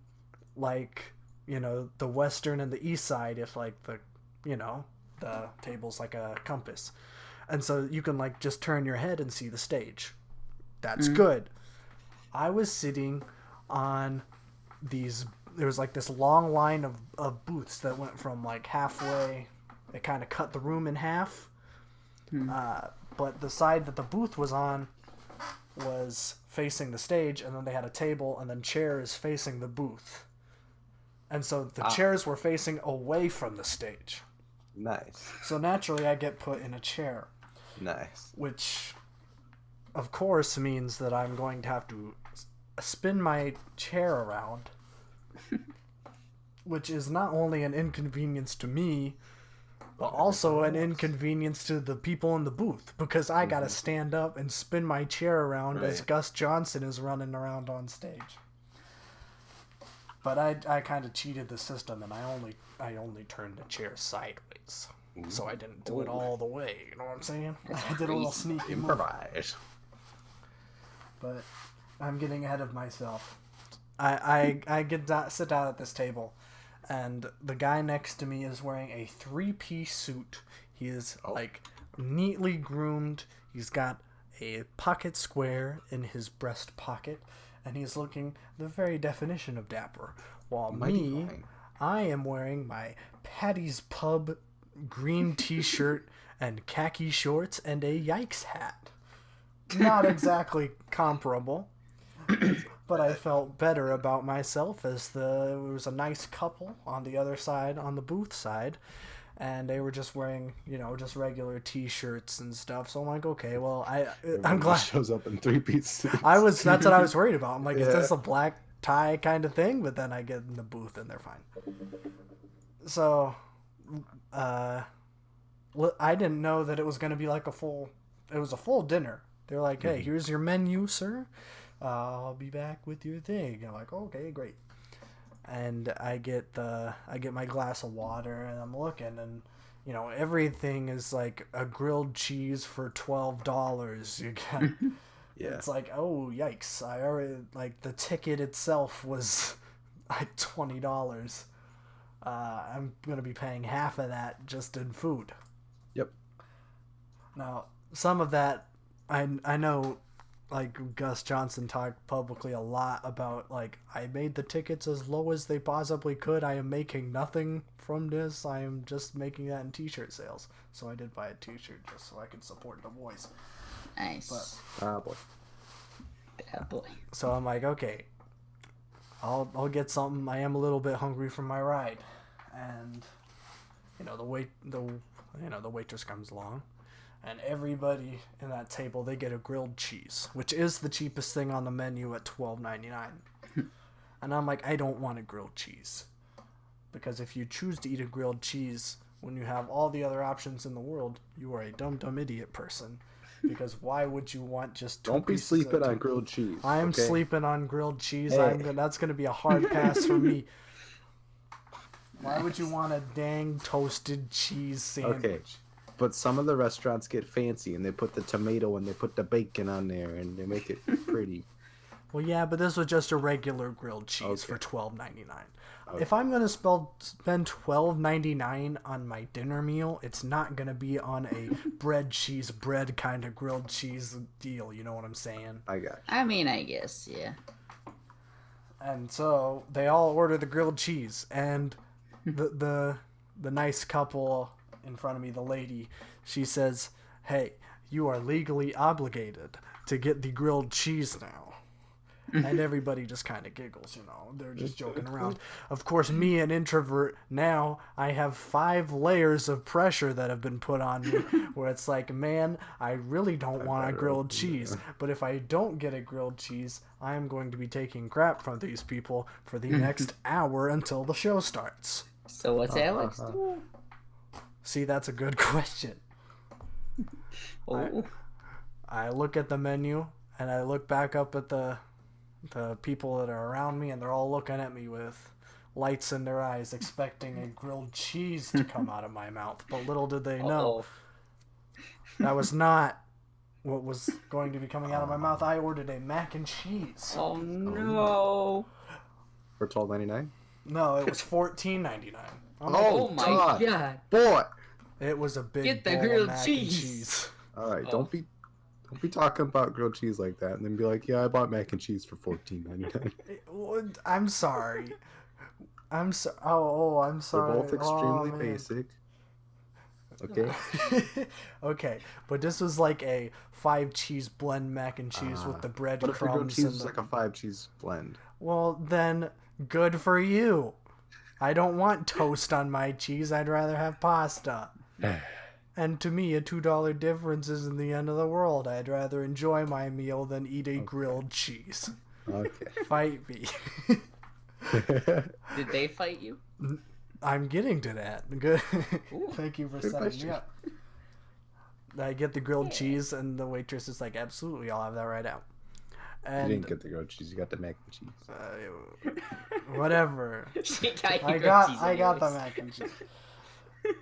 like, you know, the western and the east side, if like the, you know, the table's like a compass. And so you can like just turn your head and see the stage. That's good. I was sitting on these, there was like this long line of booths that went from like halfway, it kind of cut the room in half. But the side that the booth was on was facing the stage, and then they had a table and then chairs facing the booth. And so the chairs were facing away from the stage. Nice. So naturally I get put in a chair. Nice. Which, of course, means that I'm going to have to spin my chair around. Which is not only an inconvenience to me, but also an inconvenience to the people in the booth. Because I gotta stand up and spin my chair around as Gus Johnson is running around on stage. But I kind of cheated the system, and I only turned the chair sideways. So I didn't do it all the way, you know what I'm saying? I did a little sneaky move. Improvise. But I'm getting ahead of myself. I sit down at this table, and the guy next to me is wearing a 3-piece suit. He is like neatly groomed. He's got a pocket square in his breast pocket, and he's looking the very definition of dapper. While I am wearing my Patty's Pub green t-shirt and khaki shorts and a yikes hat. Not exactly comparable, but I felt better about myself as there was a nice couple on the other side, on the booth side, and they were just wearing, you know, just regular t-shirts and stuff. So I'm like, okay, well, I'm glad shows up in 3-piece suits. that's what I was worried about. I'm like, is this a black tie kind of thing? But then I get in the booth and they're fine. So I didn't know that it was going to be like a full dinner. They're like, hey, here's your menu, sir. I'll be back with your thing. I'm like, okay, great. And I get my glass of water, and I'm looking, and you know, everything is like a grilled cheese for $12. You got, It's like, oh yikes! I already, like, the ticket itself was like $20. I'm gonna be paying half of that just in food. Yep. Now, some of that, I know, like, Gus Johnson talked publicly a lot about, like, I made the tickets as low as they possibly could. I am making nothing from this. I am just making that in t-shirt sales. So I did buy a t-shirt just so I could support the boys. Nice. Boy. Bad boy. So I'm like, okay, I'll get something. I am a little bit hungry from my ride. And, you know, the waitress comes along. And everybody in that table, they get a grilled cheese, which is the cheapest thing on the menu at $12.99. And I'm like, I don't want a grilled cheese. Because if you choose to eat a grilled cheese when you have all the other options in the world, you are a dumb idiot person. Because why would you want just two Don't be pieces sleeping on grilled cheese. I'm sleeping on grilled cheese. Hey. That's going to be a hard pass for me. Why would you want a dang toasted cheese sandwich? Okay. But some of the restaurants get fancy, and they put the tomato and they put the bacon on there, and they make it pretty. Well, yeah, but this was just a regular grilled cheese for $12.99. Okay. If I'm gonna spend $12.99 on my dinner meal, it's not gonna be on a bread kind of grilled cheese deal. You know what I'm saying? I got you. I mean, I guess, yeah. And so they all order the grilled cheese, and the nice couple in front of me, the lady, she says, hey, you are legally obligated to get the grilled cheese now. And everybody just kind of giggles, you know. They're just joking around. Of course, me, an introvert, now I have 5 layers of pressure that have been put on me, where it's like, man, I really don't want a grilled cheese. But if I don't get a grilled cheese, I am going to be taking crap from these people for the next hour until the show starts. So what's Alex doing? See, that's a good question. Oh. I look at the menu and I look back up at the people that are around me, and they're all looking at me with lights in their eyes, expecting a grilled cheese to come out of my mouth. But little did they know, that was not what was going to be coming out of my mouth. I ordered a mac and cheese. Oh no! For $12.99? No, it was $14.99. Oh my god, boy! It was a big Get the bowl grilled of mac cheese. and cheese. All right, don't be talking about grilled cheese like that, and then be like, yeah, I bought mac and cheese for $14.99. I'm sorry. I'm sorry. They're both extremely man. basic. Okay. Okay, but this was like a 5-cheese blend mac and cheese with the bread What if the grilled crumbs. cheese is like a 5-cheese blend? Well, then, good for you. I don't want toast on my cheese. I'd rather have pasta. And to me, a $2 difference isn't the end of the world. I'd rather enjoy my meal than eat a grilled cheese. Okay. Fight me. Did they fight you? I'm getting to that. Good. Thank you for Good setting question. me up. I get the grilled cheese, and the waitress is like, "Absolutely, I'll have that right out." And You didn't get the grilled cheese. You got the mac and cheese. Whatever. She got you I grilled got cheese the anyways. mac and cheese.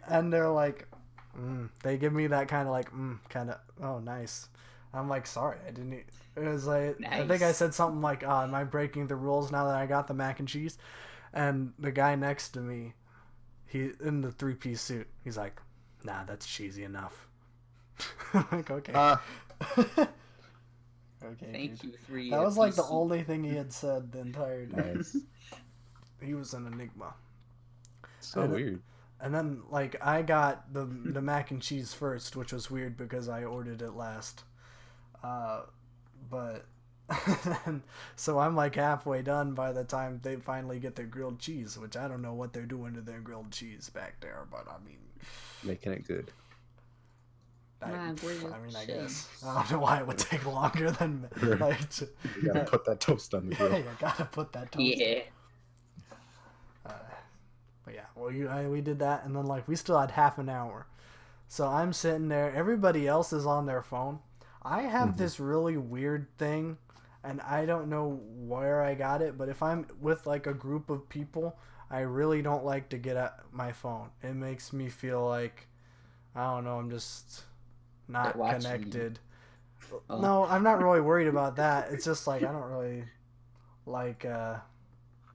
And they're like, they give me that kind of like, kind of, oh, nice. I'm like, sorry, I didn't eat. It was like, I think I Nice. said something like, am I breaking the rules now that I got the mac and cheese? And the guy next to me, he in the 3-piece suit, he's like, nah, that's cheesy enough. I'm like, okay. Okay. Thank dude. you, 3. That was like the only thing he had said the entire day. Nice. He was an enigma. So And- weird. And then, like, I got the mac and cheese first, which was weird because I ordered it last. But so I'm like halfway done by the time they finally get their grilled cheese, which I don't know what they're doing to their grilled cheese back there, but I mean, Making it good. I grilled guess. cheese. I don't know why it would take longer than like. You gotta put that toast on the Yeah, grill. you gotta put that toast. Yeah. But yeah, well, we did that, and then like we still had half an hour, so I'm sitting there. Everybody else is on their phone. I have this really weird thing, and I don't know where I got it, but if I'm with like a group of people, I really don't like to get at my phone. It makes me feel like, I don't know, I'm just not They're watching you. connected. Oh. No, I'm not really worried about that. It's just like I don't really like.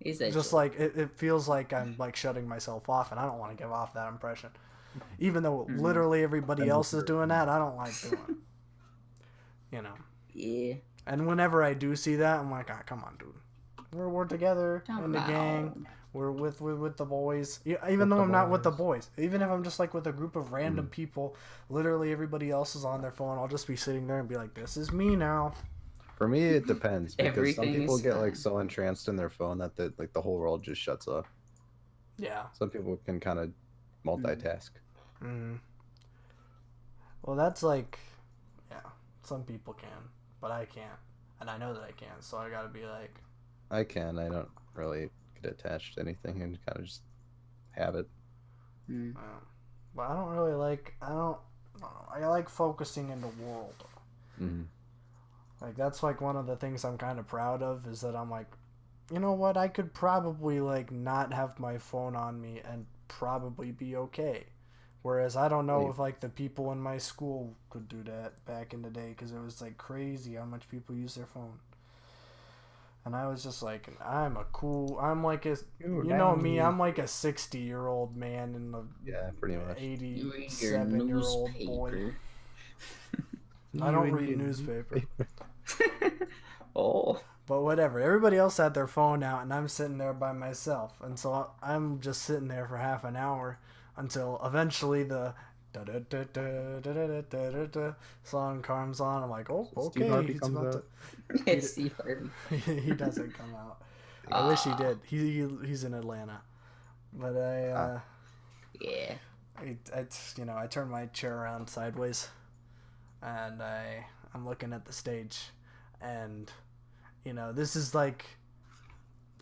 Is that Just like it feels like I'm like shutting myself off, and I don't want to give off that impression. Even though literally everybody else is doing that, I don't like doing it. You know. Yeah. And whenever I do see that, I'm like, come on, dude. We're together in the gang. We're with the boys. Even though I'm not with the boys. Even if I'm just like with a group of random people, literally everybody else is on their phone. I'll just be sitting there and be like, this is me now. For me, it depends because some Everything people is get like fine. so entranced in their phone that the whole world just shuts off. Yeah. Some people can kind of multitask. Mm. Well, that's like, yeah, some people can, but I can't, and I know that I can, so I gotta be like, I can. I don't really get attached to anything and kind of just have it. Mm. but I don't really like, I don't know, I like focusing in the world. Hmm. Like that's like one of the things I'm kind of proud of is that I'm like, you know what, I could probably like not have my phone on me and probably be okay. Whereas I don't know if like the people in my school could do that back in the day because it was like crazy how much people use their phone. And I was just like, I'm like a, you know me, I'm like a 60-year-old man in the Yeah, pretty much. 87-year-old boy. I don't read newspaper. Oh. But whatever. Everybody else had their phone out, and I'm sitting there by myself. And so I'm just sitting there for half an hour until eventually the song comes on. I'm like, oh, Steve okay. Harvey He's comes about out. It's Steve Harvey. to... he doesn't come out. I wish he did. He's in Atlanta. But Yeah. I turn my chair around sideways, and I'm looking at the stage, and this is like,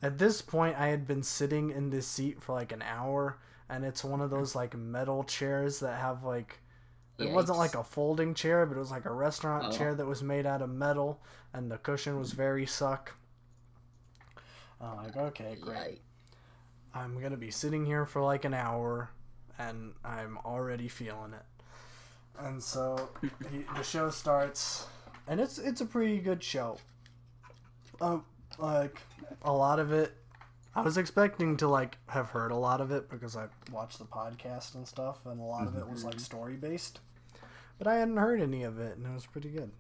at this point I had been sitting in this seat for like an hour, and it's one of those like metal chairs that have like It wasn't Yikes. like a folding chair, but it was like a restaurant Oh. chair that was made out of metal, and the cushion was very suck. I'm like, okay, great. Yikes. I'm gonna be sitting here for like an hour, and I'm already feeling it. And so the show starts, and it's a pretty good show. Like a lot of it, I was expecting to like have heard a lot of it because I watched the podcast and stuff, and a lot of it was like story based. But I hadn't heard any of it, and it was pretty good.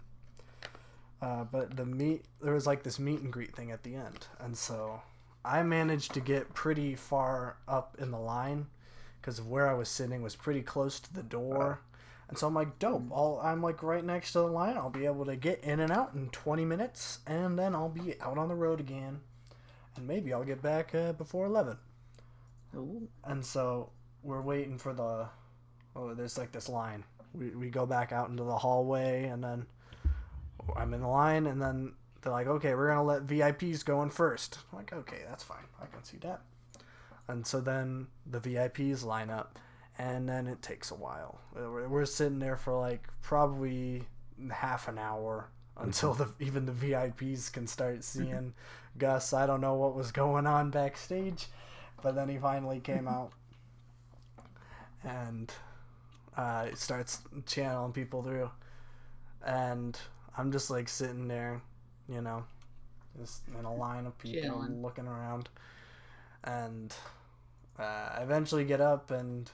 But there was like this meet and greet thing at the end, and so I managed to get pretty far up in the line because of where I was sitting was pretty close to the door. And so I'm like, dope. I'm like right next to the line. I'll be able to get in and out in 20 minutes, and then I'll be out on the road again. And maybe I'll get back before 11. Ooh. And so we're waiting for there's like this line. We go back out into the hallway, and then I'm in the line, and then they're like, okay, we're going to let VIPs go in first. I'm like, okay, that's fine. I can see that. And so then the VIPs line up, and then it takes a while. We're sitting there for like probably half an hour until even the VIPs can start seeing Gus. I don't know what was going on backstage, but then he finally came out and starts channeling people through. And I'm just like sitting there, just in a line of people Chilling. looking around. And I eventually get up, and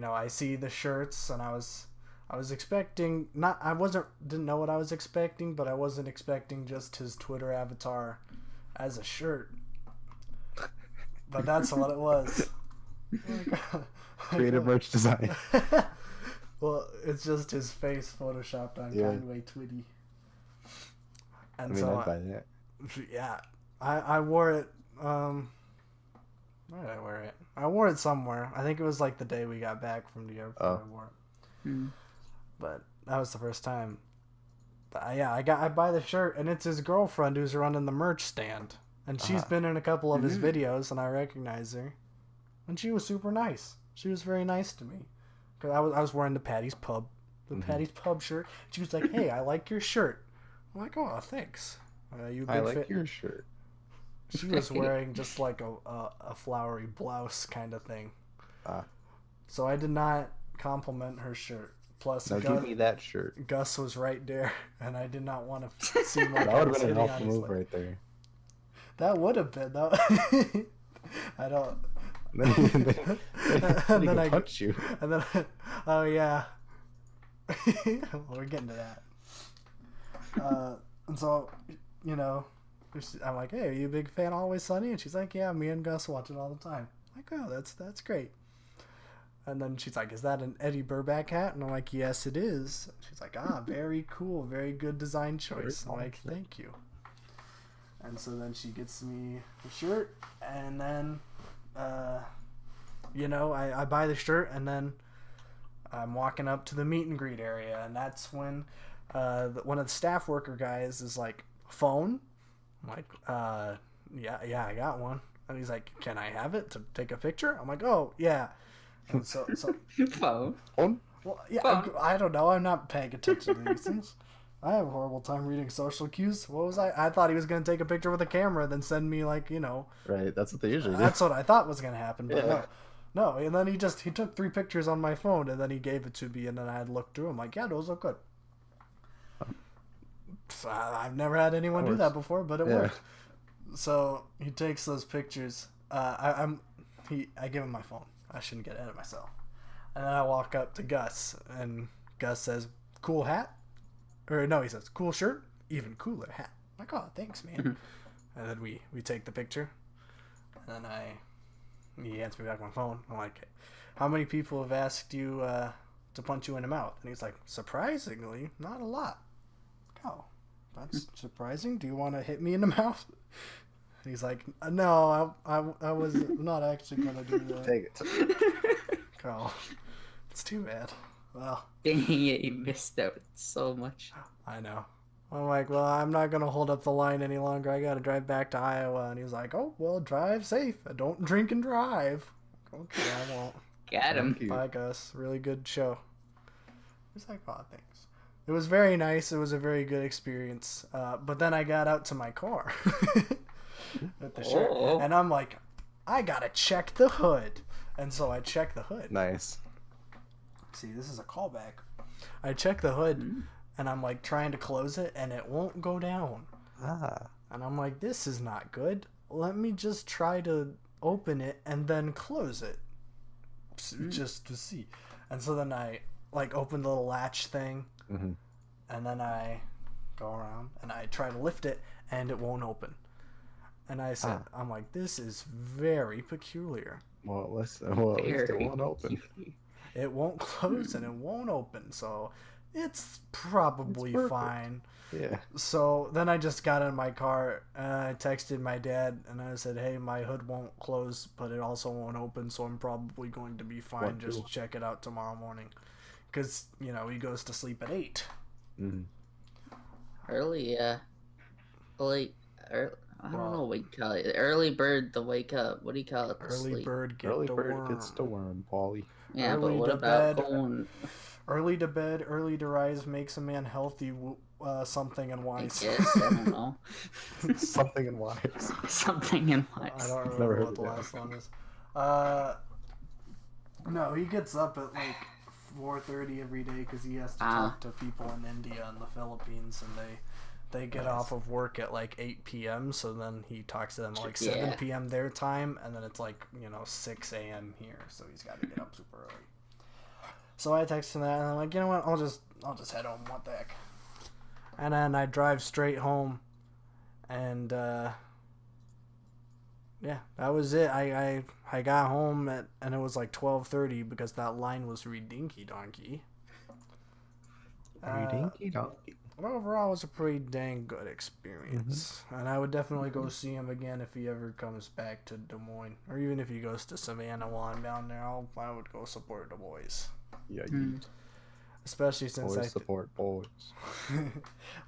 I see the shirts, and I was expecting didn't know what I was expecting, but I wasn't expecting just his Twitter avatar as a shirt. But that's what it was. Creative merch design. Well, it's just his face photoshopped on Conway Twitty. And I'd buy that. Yeah, I wore it. Where did I wear it? I wore it somewhere. I think it was like the day we got back from the airport. I wore it. But that was the first time. But I buy the shirt, and it's his girlfriend who's running the merch stand, and she's been in a couple of his videos, and I recognize her, and she was super nice. She was very nice to me, cause I was wearing the Patty's Pub shirt. She was like, "Hey, I like your shirt." I'm like, "Oh, thanks." You a I big like fan? your shirt. She was wearing just like a flowery blouse kind of thing. So I did not compliment her shirt. Plus, Now give me that shirt. Gus was right there, and I did not want to seem like That I would was have been an hitting awful on his move leg. right there. That would have been, though. I don't. And then I punch you. And then, oh yeah, we're getting to that. And so, I'm like, "Hey, are you a big fan of Always Sunny?" And she's like, "Yeah, me and Gus watch it all the time." I'm like, "Oh, that's great." And then she's like, "Is that an Eddie Burback hat?" And I'm like, "Yes, it is." She's like, "Ah, very cool, very good design choice." I'm like, "Thank you." And so then she gets me the shirt, and then, I buy the shirt, and then I'm walking up to the meet and greet area, and that's when one of the staff worker guys is like, "Phone?" I'm like, yeah, I got one." And he's like, "Can I have it to take a picture?" I'm like, "Oh, yeah." And so Phone. well, yeah, Phone. I don't know. I'm not paying attention to these things. I have a horrible time reading social cues. What was I? I thought he was going to take a picture with a camera, then send me like, Right, that's what they usually do. That's what I thought was going to happen, but Yeah. no. And then he took 3 pictures on my phone, and then he gave it to me, and then I had looked through. I'm like, yeah, those look good. So I've never had anyone do that before, but it worked. So he takes those pictures. I give him my phone. I shouldn't get ahead of myself. And then I walk up to Gus, and Gus says, "Cool hat." Or no, he says, "Cool shirt, even cooler hat." I'm like, "Oh, thanks, man." And then we take the picture, and then he hands me back my phone. I'm like, "How many people have asked you to punch you in the mouth?" And he's like, "Surprisingly, not a lot." Oh, that's surprising. Do you want to hit me in the mouth? And he's like, "No, I was not actually gonna do that." Take it. Oh, it's too bad. Well, Dang it, you missed out so much. I know. I'm like, "Well, I'm not going to hold up the line any longer. I got to drive back to Iowa." And he's like, "Oh, well, drive safe. Don't drink and drive." Okay, I won't. Got him. Thank you. Bye, Gus. Really good show. recycle things. It was very nice. It was a very good experience. But then I got out to my car with the shirt, and I'm like, I gotta check the hood. And so I checked the hood. Nice. See, this is a callback. I check the hood, and I'm like trying to close it, and it won't go down. And I'm like, this is not good. Let me just try to open it and then close it, just to see. And so then I like open the little latch thing, and then I go around and I try to lift it, and it won't open. And I said, I'm like, this is very peculiar. Well, at least it won't open. It won't close and it won't open, so it's probably fine. Yeah. So then I just got in my car and I texted my dad and I said, hey, my hood won't close, but it also won't open, so I'm probably going to be fine. Just check it out tomorrow morning. Because, you know, he goes to sleep at 8. Early, I don't know what you call it. Early bird, the wake up. What do you call it? Early bird Gets the worm, Paulie. Yeah, early but what to about bed. going... Early to bed, early to rise makes a man healthy, something and I wise. guess, I don't know. Something and wise. Something in I wise. don't Never remember heard what the of that. last one is. No, he gets up at like 4:30 every day because he has to talk to people in India and the Philippines, and they get off of work at like 8 p.m. So then he talks to them at like 7 p.m. their time, and then it's like 6 a.m. here. So he's got to get up super early. So I text him that, and I'm like, you know what? I'll just head home. What the heck? And then I drive straight home, and yeah, that was it. I got home and it was like 12:30 because that line was redinky donkey. Redinky donkey. But overall, it was a pretty dang good experience, and I would definitely go see him again if he ever comes back to Des Moines, or even if he goes to Savannah while I'm down there. I would go support the boys. Yeah, Especially since boys support boys.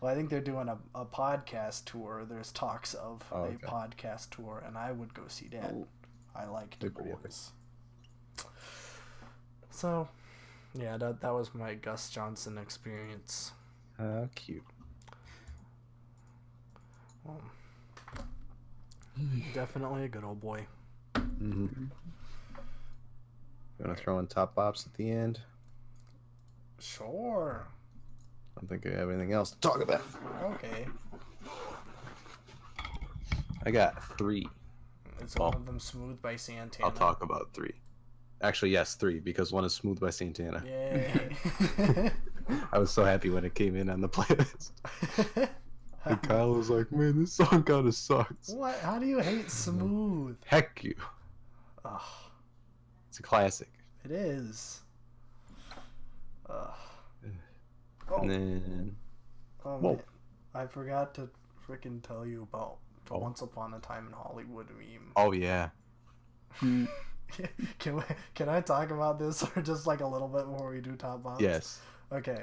Well, I think they're doing a podcast tour. There's talks of a podcast tour, and I would go see that. I like the boys. So, yeah, that was my Gus Johnson experience. Cute. Well, definitely a good old boy. You want to throw in top bops at the end? Sure. I don't think I have anything else to talk about. Okay. I got 3. Is one of them Smooth by Santana? I'll talk about 3. Actually, yes, 3, because one is Smooth by Santana. Yay. I was so happy when it came in on the playlist. And Kyle was like, man, this song kind of sucks. What? How do you hate Smooth? Heck you. Ugh. It's a classic. It is. And then... man. I forgot to freaking tell you about the Once Upon a Time in Hollywood meme. Oh, yeah. Can I talk about this or just like a little bit before we do top bops? Yes. Okay.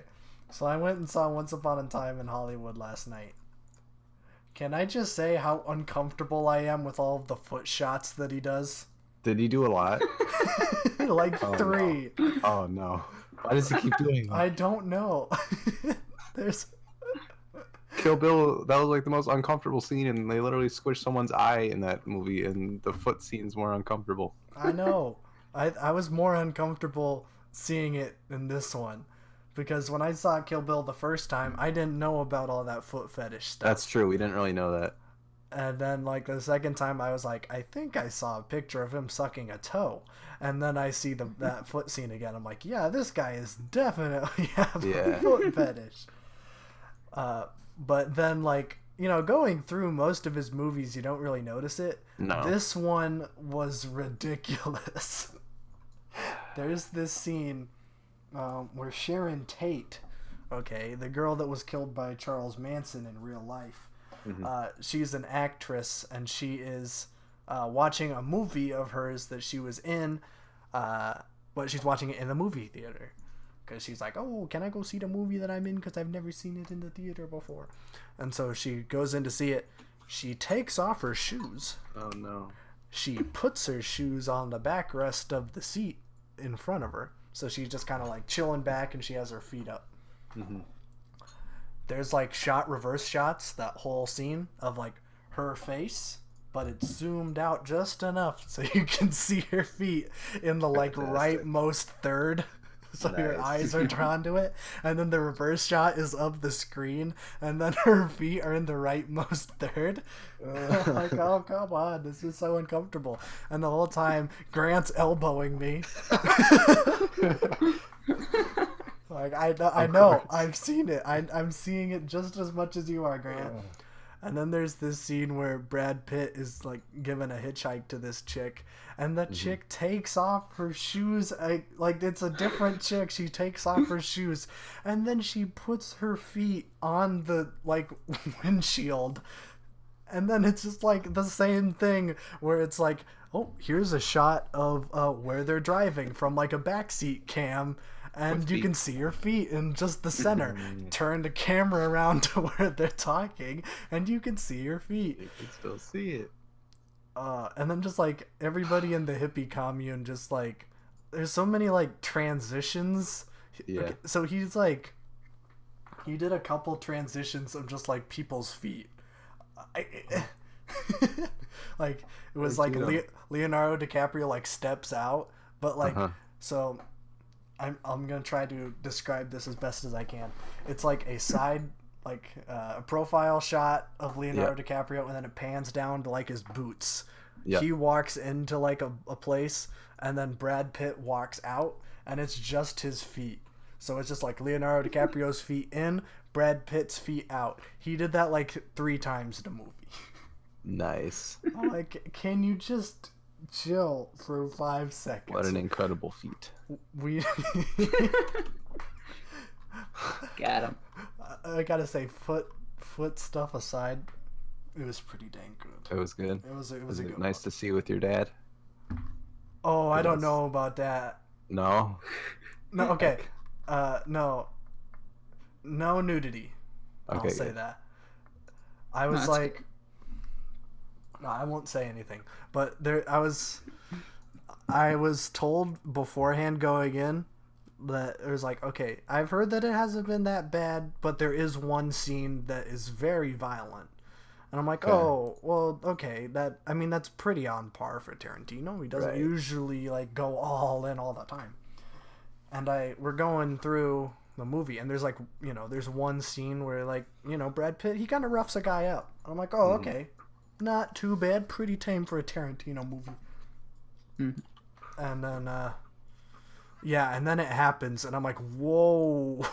So I went and saw Once Upon a Time in Hollywood last night. Can I just say how uncomfortable I am with all of the foot shots that he does? Did he do a lot? Like 3. No. Oh, no. Why does he keep doing that? I don't know. There's... Kill Bill, that was like the most uncomfortable scene, and they literally squished someone's eye in that movie, and the foot scene's more uncomfortable. I know. I was more uncomfortable seeing it in this one. Because when I saw Kill Bill the first time, I didn't know about all that foot fetish stuff. That's true. We didn't really know that. And then, like, the second time, I was like, I think I saw a picture of him sucking a toe. And then I see that foot scene again. I'm like, yeah, this guy is definitely having a foot fetish. But then, like, going through most of his movies, you don't really notice it. No. This one was ridiculous. There's this scene where Sharon Tate, the girl that was killed by Charles Manson in real life, she's an actress, and she is watching a movie of hers that she was in, but she's watching it in the movie theater. Because she's like, oh, can I go see the movie that I'm in? Because I've never seen it in the theater before. And so she goes in to see it. She takes off her shoes. Oh, no. She puts her shoes on the backrest of the seat in front of her. So she's just kind of like chilling back and she has her feet up. Mm-hmm. There's like reverse shots, that whole scene of like her face, but it's zoomed out just enough so you can see her feet in the like rightmost third. So your eyes are drawn to it, and then the reverse shot is of the screen, and then her feet are in the rightmost third. I'm like, oh come on, this is so uncomfortable. And the whole time, Grant's elbowing me. Like I know, I've seen it. I'm seeing it just as much as you are, Grant. And then there's this scene where Brad Pitt is like giving a hitchhike to this chick, and the chick takes off her shoes. Like it's a different chick. She takes off her shoes, and then she puts her feet on the like windshield, and then it's just like the same thing where it's like, oh, here's a shot of where they're driving from like a backseat cam. And you can see your feet in just the center. Turn the camera around to where they're talking, and you can see your feet. You can still see it. And then just like everybody in the hippie commune, just like there's so many like transitions. Yeah. Okay, so he did a couple transitions of just like people's feet. Like it was like Leonardo DiCaprio like steps out, but like so. I'm gonna try to describe this as best as I can. It's like a side, like a profile shot of Leonardo DiCaprio, and then it pans down to like his boots. Yep. He walks into like a place, and then Brad Pitt walks out, and it's just his feet. So it's just like Leonardo DiCaprio's feet in, Brad Pitt's feet out. He did that like 3 times in the movie. Nice. I'm like, can you just chill for 5 seconds? What an incredible feat. We got him. I gotta say, foot stuff aside, it was pretty dang good. It was good. It was a good nice one. to see with your dad? Oh, I don't know about that. No. No. Okay. No. No nudity. Okay, I'll say good. that. I was like, no, I won't say anything. But I was told beforehand going in that it was like, okay, I've heard that it hasn't been that bad, but there is one scene that is very violent. And I'm like, oh, well, okay, that's pretty on par for Tarantino. He doesn't usually like go all in all the time. And we're going through the movie, and there's like, there's one scene where like, Brad Pitt, he kind of roughs a guy up. And I'm like, oh, okay. Not too bad. Pretty tame for a Tarantino movie. Mm-hmm. And then, and then it happens, and I'm like, whoa.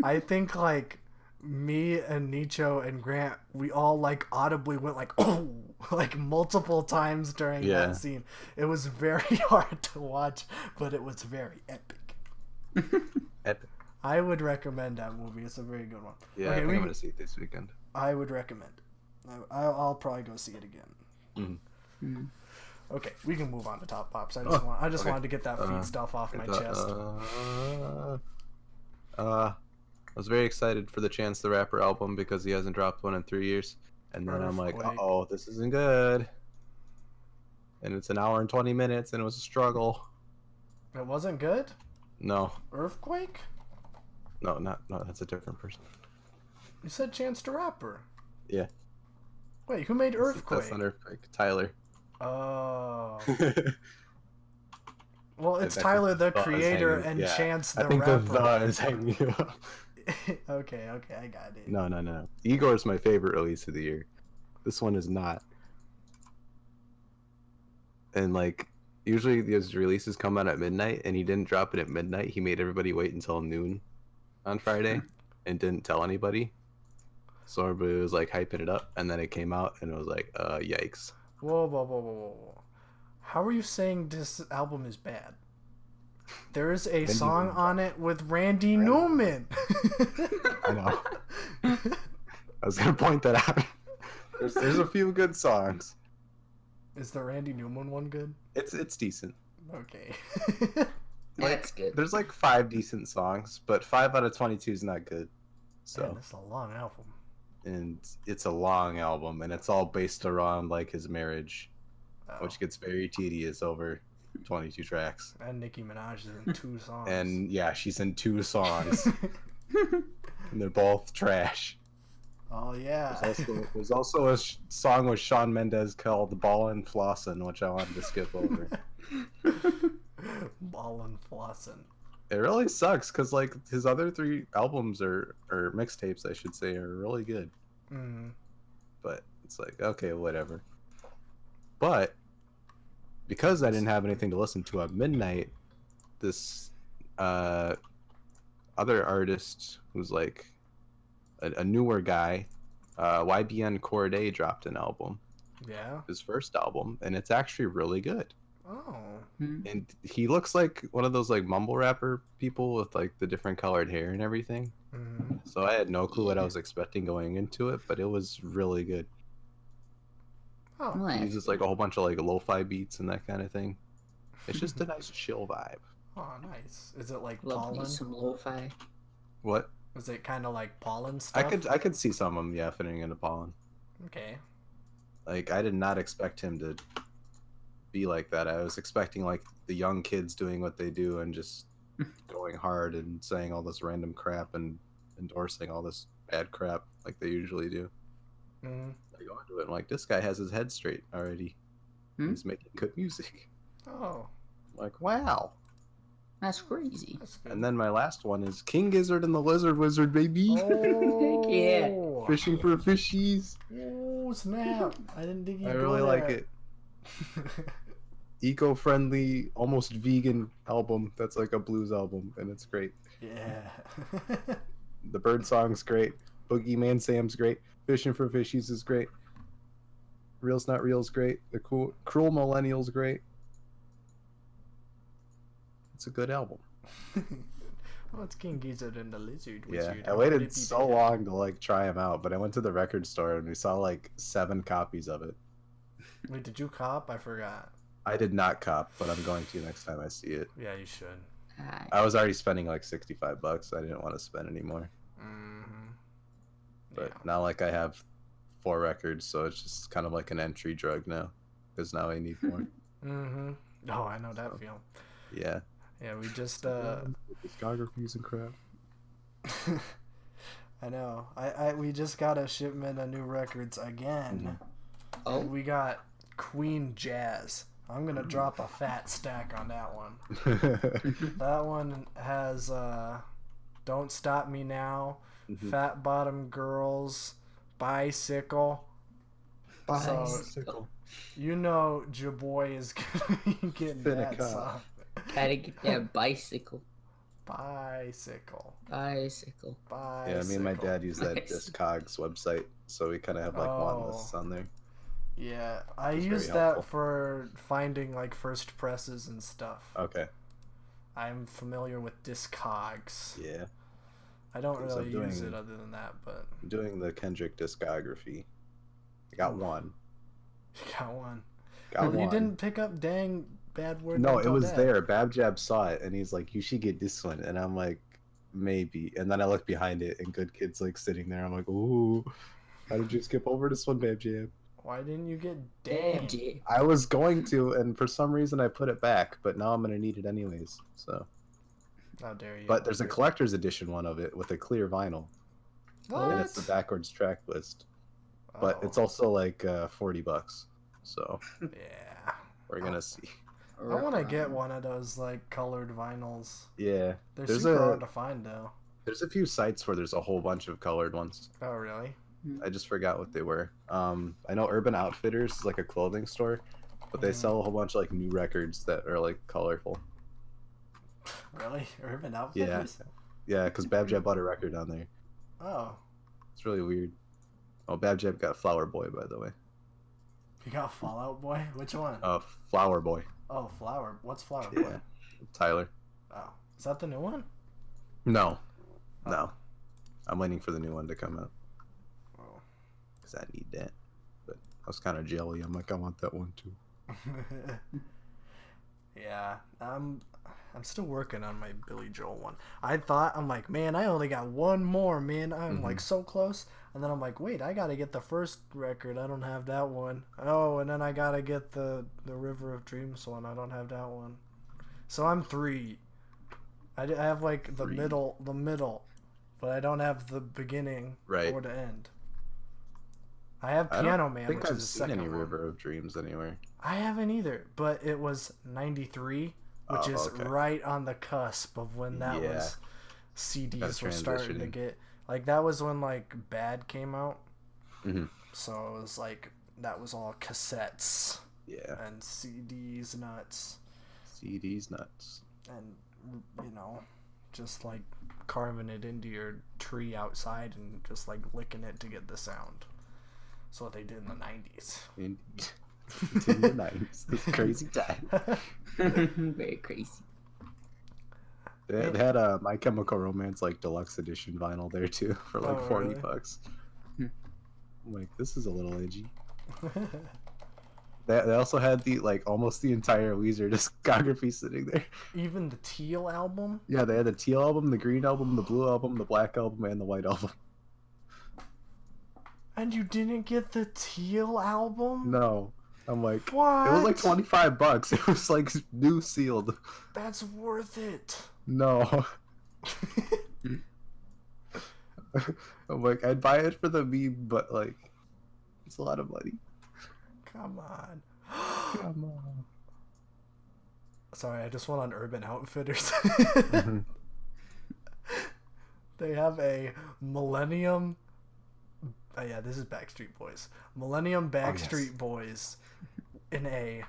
I think, like, me and Nicho and Grant, we all, like, audibly went, like, oh, like, multiple times during that scene. It was very hard to watch, but it was very epic. Epic. I would recommend that movie. It's a very good one. Yeah, okay, I think I'm going to see it this weekend. I would recommend it. I'll probably go see it again. Mm-hmm. Okay, we can move on to Top Pops. I just wanted to get that feet stuff off my chest. I was very excited for the Chance the Rapper album because he hasn't dropped one in 3 years. And then I'm like, oh, this isn't good. And it's an hour and 20 minutes, and it was a struggle. It wasn't good? No. Earthquake? No, that's a different person. You said Chance the Rapper. Yeah. Wait, who made Earthquake? That's not Earthquake. Tyler. Oh. Well, it's Tyler the Creator and Chance the Rapper. I think the is hanging you up. Okay, I got it. No. Igor's my favorite release of the year. This one is not. And like, usually these releases come out at midnight, and he didn't drop it at midnight. He made everybody wait until noon on Friday and didn't tell anybody. So everybody was like hyping it up, and then it came out, and it was like, yikes. Whoa. How are you saying this album is bad? There is a song on it with Randy Newman. I know. I was going to point that out. There's a few good songs. Is the Randy Newman one good? It's decent. Okay. That's good. There's like 5 decent songs, but 5 out of 22 is not good. So man, that's a long album. And it's a long album, and it's all based around like his marriage, which gets very tedious over 22 tracks. And Nicki Minaj is in 2 songs. And yeah, she's in 2 songs. And they're both trash. Oh yeah. There's also a song with Shawn Mendes called Ballin' Flossin', which I wanted to skip over. Ballin' Flossin'. It really sucks because like his other 3 albums or mixtapes, I should say, are really good. Mm. But it's like, okay, whatever. But because I didn't have anything to listen to at midnight, this other artist who's like a newer guy, YBN Corday, dropped an album, Yeah. his first album, and it's actually really good. Oh. And he looks like one of those like mumble rapper people with like the different colored hair and everything. Mm-hmm. So I had no clue what I was expecting going into it, but it was really good. Oh. Nice. He uses like a whole bunch of like lo-fi beats and that kind of thing. It's just a nice chill vibe. Oh, nice. Is it like Love me pollen? some lo-fi. What? Is it kind of like pollen stuff? I could see some of them, yeah, fitting into pollen. Okay. Like I did not expect him to be like that. I was expecting like the young kids doing what they do and just going hard and saying all this random crap and endorsing all this bad crap like they usually do. Mm. I go into it and like, this guy has his head straight already. He's making good music. Oh. I'm like, wow. That's crazy. That's good. And then my last one is King Gizzard and the Lizard Wizard, baby. Oh. Yeah. Fishing for fishies. Oh snap! I didn't think you'd I go really like there. it. Eco-friendly, almost vegan album that's like a blues album, and it's great. Yeah. The bird song's great. Boogeyman Sam's great. Fishing for fishies is great. Real's Not Real's great. The Cruel Millennial's great. It's a good album. Well, it's King Gizzard and the Lizard Yeah, Wizard. I How would it waited be so better? long to like try him out, but I went to the record store and we saw like 7 copies of it. Wait, did you cop? I forgot. I did not cop, but I'm going to next time I see it. Yeah, you should. I was already spending like $65. I didn't want to spend any more. Mm-hmm. But now like I have 4 records, so it's just kind of like an entry drug now, because now I need more. Mm-hmm. Oh, I know that feel. Yeah. Yeah, we just Discographies and crap. I know. We just got a shipment of new records again. Oh. We got Queen Jazz. I'm gonna drop a fat stack on that one. That one has Don't Stop Me Now, Fat Bottom Girls, Bicycle. Bicycle. You know your boy is gonna be getting that song. Gotta get that bicycle. Bicycle. Bicycle. Yeah, me and my dad use that Discogs website, so we kind of have like want lists on there. Yeah, I It's use very that helpful. for finding like first presses and stuff. Okay. I'm familiar with Discogs. Yeah. I don't So really I'm use doing- it other than that, but I'm doing the Kendrick discography. I got one. you got one. Got one. You didn't pick up Dang Bad Word. No, Don't it Tell was Dad. there. Babjab saw it and he's like, "You should get this one." And I'm like, "Maybe." And then I look behind it and Good Kid's like sitting there. I'm like, "Ooh, how did you skip over this one, Babjab?" Why didn't you get Dang? Damn, G. I was going to, and for some reason I put it back, but now I'm gonna need it anyways. So, How dare you? but there's a collector's edition one of it with a clear vinyl, what? and it's the backwards track list. But Oh, it's also like $40. So yeah. we're gonna see. I want to get one of those like colored vinyls. Yeah, They're There's super a- hard to find though. there's a few sites where there's a whole bunch of colored ones. Oh really? I just forgot what they were. I know Urban Outfitters is like a clothing store, but they Mhm. sell a whole bunch of like new records that are like colorful. Really? Urban Outfitters? Yeah, because Babjab bought a record on there. Oh, It's really weird. Oh, Babjab got Flower Boy, by the way. you got Fallout Boy? Which one? Flower Boy. Oh, Flower. What's Flower Yeah. Boy? Tyler. Oh, is that the new one? No. Oh. No. I'm waiting for the new one to come out. Oh. Because I need that. But I was kind of jelly. I'm like, I want that one too. Yeah, I'm still working on my Billy Joel one. I'm like, man, I only got one more, man. I'm like so close. And then I'm like, wait, I gotta get the first record. I don't have that one. Oh, and then I gotta get the River of Dreams one. I don't have that one. So I'm 3. I have like the middle, but I don't have the beginning or the end. I have Piano Man, which is the second one. I don't think I've seen any River of Dreams anywhere. I haven't either, but it was 93, which is right on the cusp of when that was CDs were starting to get, like, that was when like Bad came out. So it was like that was all cassettes. Yeah. And CDs nuts. And you know, just like carving it into your tree outside and just like licking it to get the sound. That's what they did in the 90s. In the 90s. It's crazy time. Very crazy. They had a My Chemical Romance like deluxe edition vinyl there too for like $40. I'm like, this is a little edgy. They also had the like almost the entire Weezer discography sitting there. Even the Teal album? Yeah, they had the Teal album, the Green album, the Blue album, the Black album, and the White album. And you didn't get the Teal album? No. I'm like, what? It was like $25. It was like new sealed. That's worth it. No. I'm like, I'd buy it for the meme, but like, it's a lot of money. Come on. Come on. Sorry, I just went on Urban Outfitters. They have a Millennium. Oh yeah, this is Backstreet Boys. Millennium Backstreet Boys in a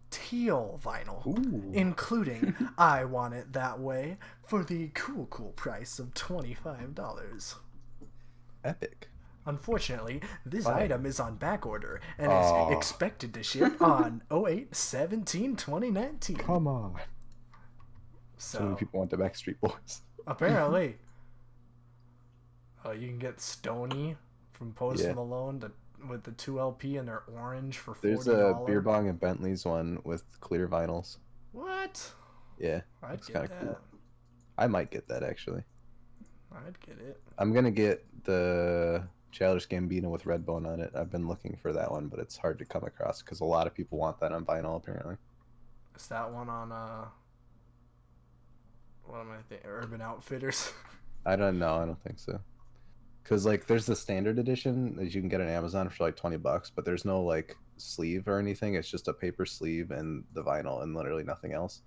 teal vinyl, including I Want It That Way for the cool price of $25. Epic. Unfortunately, this item is on back order and is expected to ship on 08/17/2019. Come on. So many people want the Backstreet Boys. Apparently. You can get Stoney from Post Malone with the 2 LP and they're orange for $40. There's a Beer Bong and Bentley's one with clear vinyls. What? Yeah, I'd kind of cool. I might get that actually. I'd get it. I'm gonna get the Childish Gambino with Redbone on it. I've been looking for that one, but it's hard to come across because a lot of people want that on vinyl apparently. Is that one on what am I thinking? Urban Outfitters? I don't know. I don't think so. Because like there's the standard edition that you can get on Amazon for like $20, but there's no like sleeve or anything. It's just a paper sleeve and the vinyl and literally nothing else.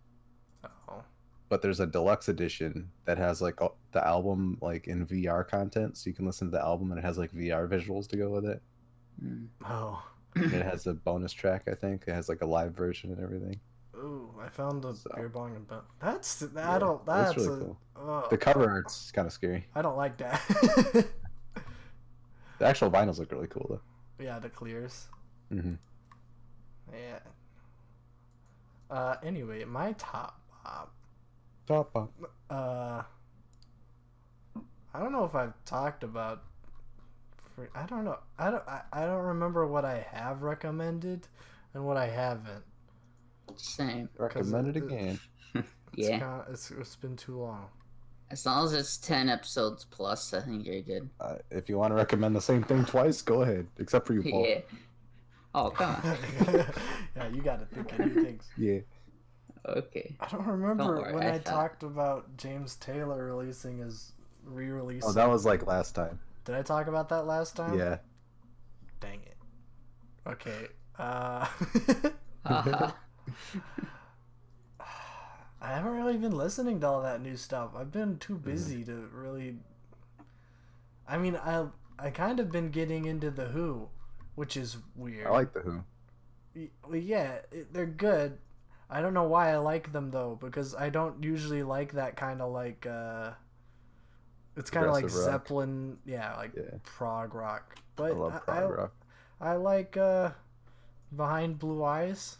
Oh. But there's a deluxe edition that has like the album like in VR content, so you can listen to the album and it has like VR visuals to go with it. Oh. And it has a bonus track, I think. It has like a live version and everything. Ooh, I found the Beer Bong and Bentley. That's really cool. The cover art's kind of scary. I don't like that. The actual vinyls look really cool though. Yeah, the clears. Yeah. Anyway, my top pop. I don't know if I've talked about. I don't know. I don't remember what I have recommended and what I haven't. Same. Recommend it again. Yeah. It's been too long. As long as it's 10 episodes plus, I think you're good. If you want to recommend the same thing twice, go ahead. Except for you, Paul. Yeah. Oh, come on. Yeah, you got to think of new things. Yeah. Okay. I don't remember when I talked about James Taylor re-releasing. Oh, that was like last time. Did I talk about that last time? Yeah. Dang it. Okay. I haven't really been listening to all that new stuff. I've been too busy to really. I mean, I kind of been getting into the Who, which is weird. I like the Who. Well, yeah, they're good. I don't know why I like them though, because I don't usually like that kind of like. It's kind of like rock. Zeppelin, prog rock. But I love prog rock. I like Behind Blue Eyes.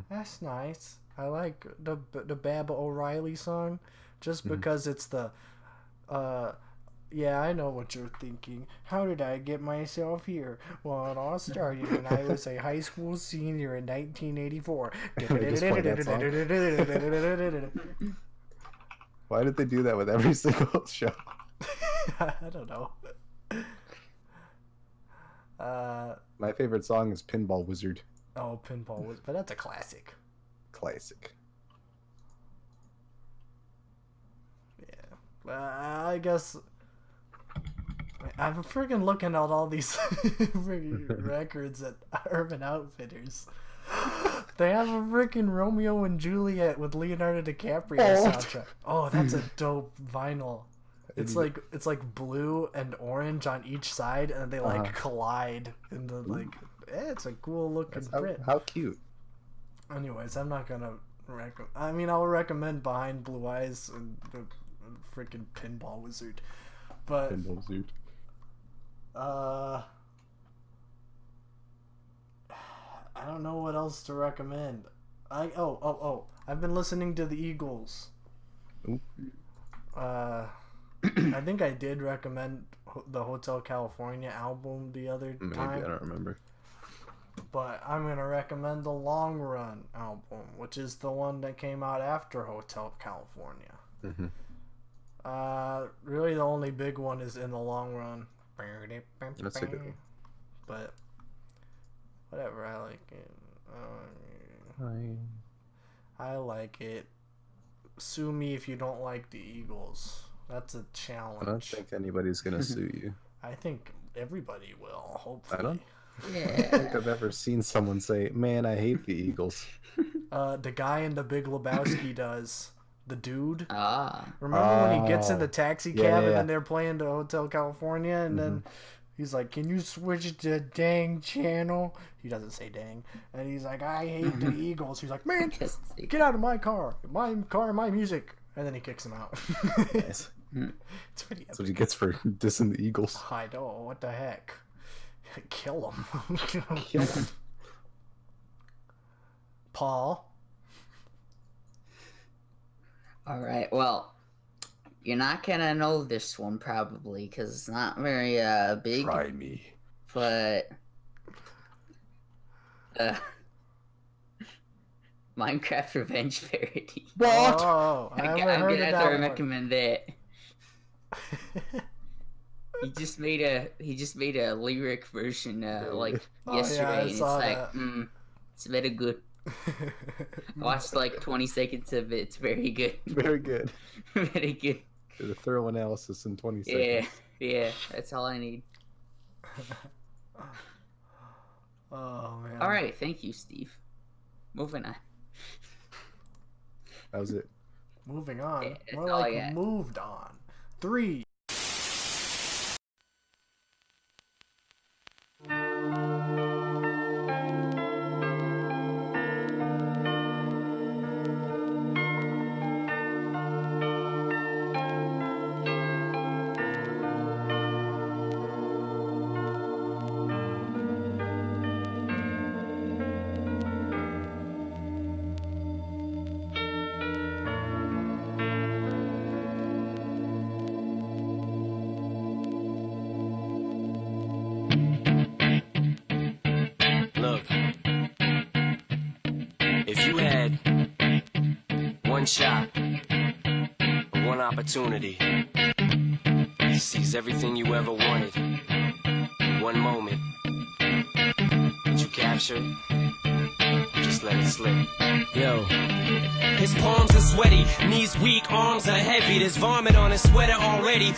That's nice. I like the Baba O'Reilly song just because it's the Yeah, I know what you're thinking. How did I get myself here? Well, it all started when I was a high school senior in 1984. Why did they do that with every single show? I don't know. My favorite song is Pinball Wizard. Oh, Pinball Wizard. But that's a classic. Classic. Yeah. I guess... I'm freaking looking at all these freaking records at Urban Outfitters. They have a freaking Romeo and Juliet with Leonardo DiCaprio soundtrack. Oh, that's a dope vinyl. It's like blue and orange on each side, and they like collide into like. It's a cool looking print. How cute. Anyways, I'm not gonna I mean, I'll recommend Behind Blue Eyes and the freaking Pinball Wizard, but Pinball Wizard. I don't know what else to recommend. I've been listening to the Eagles. Ooh. I think I did recommend the Hotel California album the other time. Maybe, I don't remember. But I'm gonna recommend the Long Run album, which is the one that came out after Hotel California. Mm-hmm. Really the only big one is In the Long Run. That's a good one. But whatever, I like it. I like it. Sue me if you don't like the Eagles. That's a challenge. I don't think anybody's gonna sue you. I think everybody will, hopefully. I don't Yeah. think I've ever seen someone say, "Man, I hate the Eagles." The guy in The Big Lebowski does. The dude. Ah. Remember when he gets in the taxi cab Yeah. and then they're playing to Hotel California and then he's like, "Can you switch to dang channel?" He doesn't say dang. And he's like, "I hate the Eagles." He's like, "Man, get out of my car. My car, my music." And then he kicks him out. Nice. It's pretty That's what he gets for dissing the Eagles. I know, what the heck? Kill him. Kill him. Paul. All right. Well, you're not gonna know this one probably because it's not very big. Try me. But Minecraft Revenge parody. What? Oh, I'm I haven't gonna heard of have to that one. recommend that. He just made a lyric version like yesterday, I and it's saw like, that. it's very good. I watched like 20 seconds of it. It's very good. Very good. Very good. Did a thorough analysis in 20 seconds. Yeah. That's all I need. Oh man. All right, thank you, Steve. Moving on. That was it. Moving on. Yeah, that's More all I like got. moved on. 3. Look, if you had one shot, one opportunity to seize everything you ever wanted, in one moment, that you captured, just let it slip. Yo. His palms are sweaty, knees weak, arms are heavy. There's vomit on his sweater already.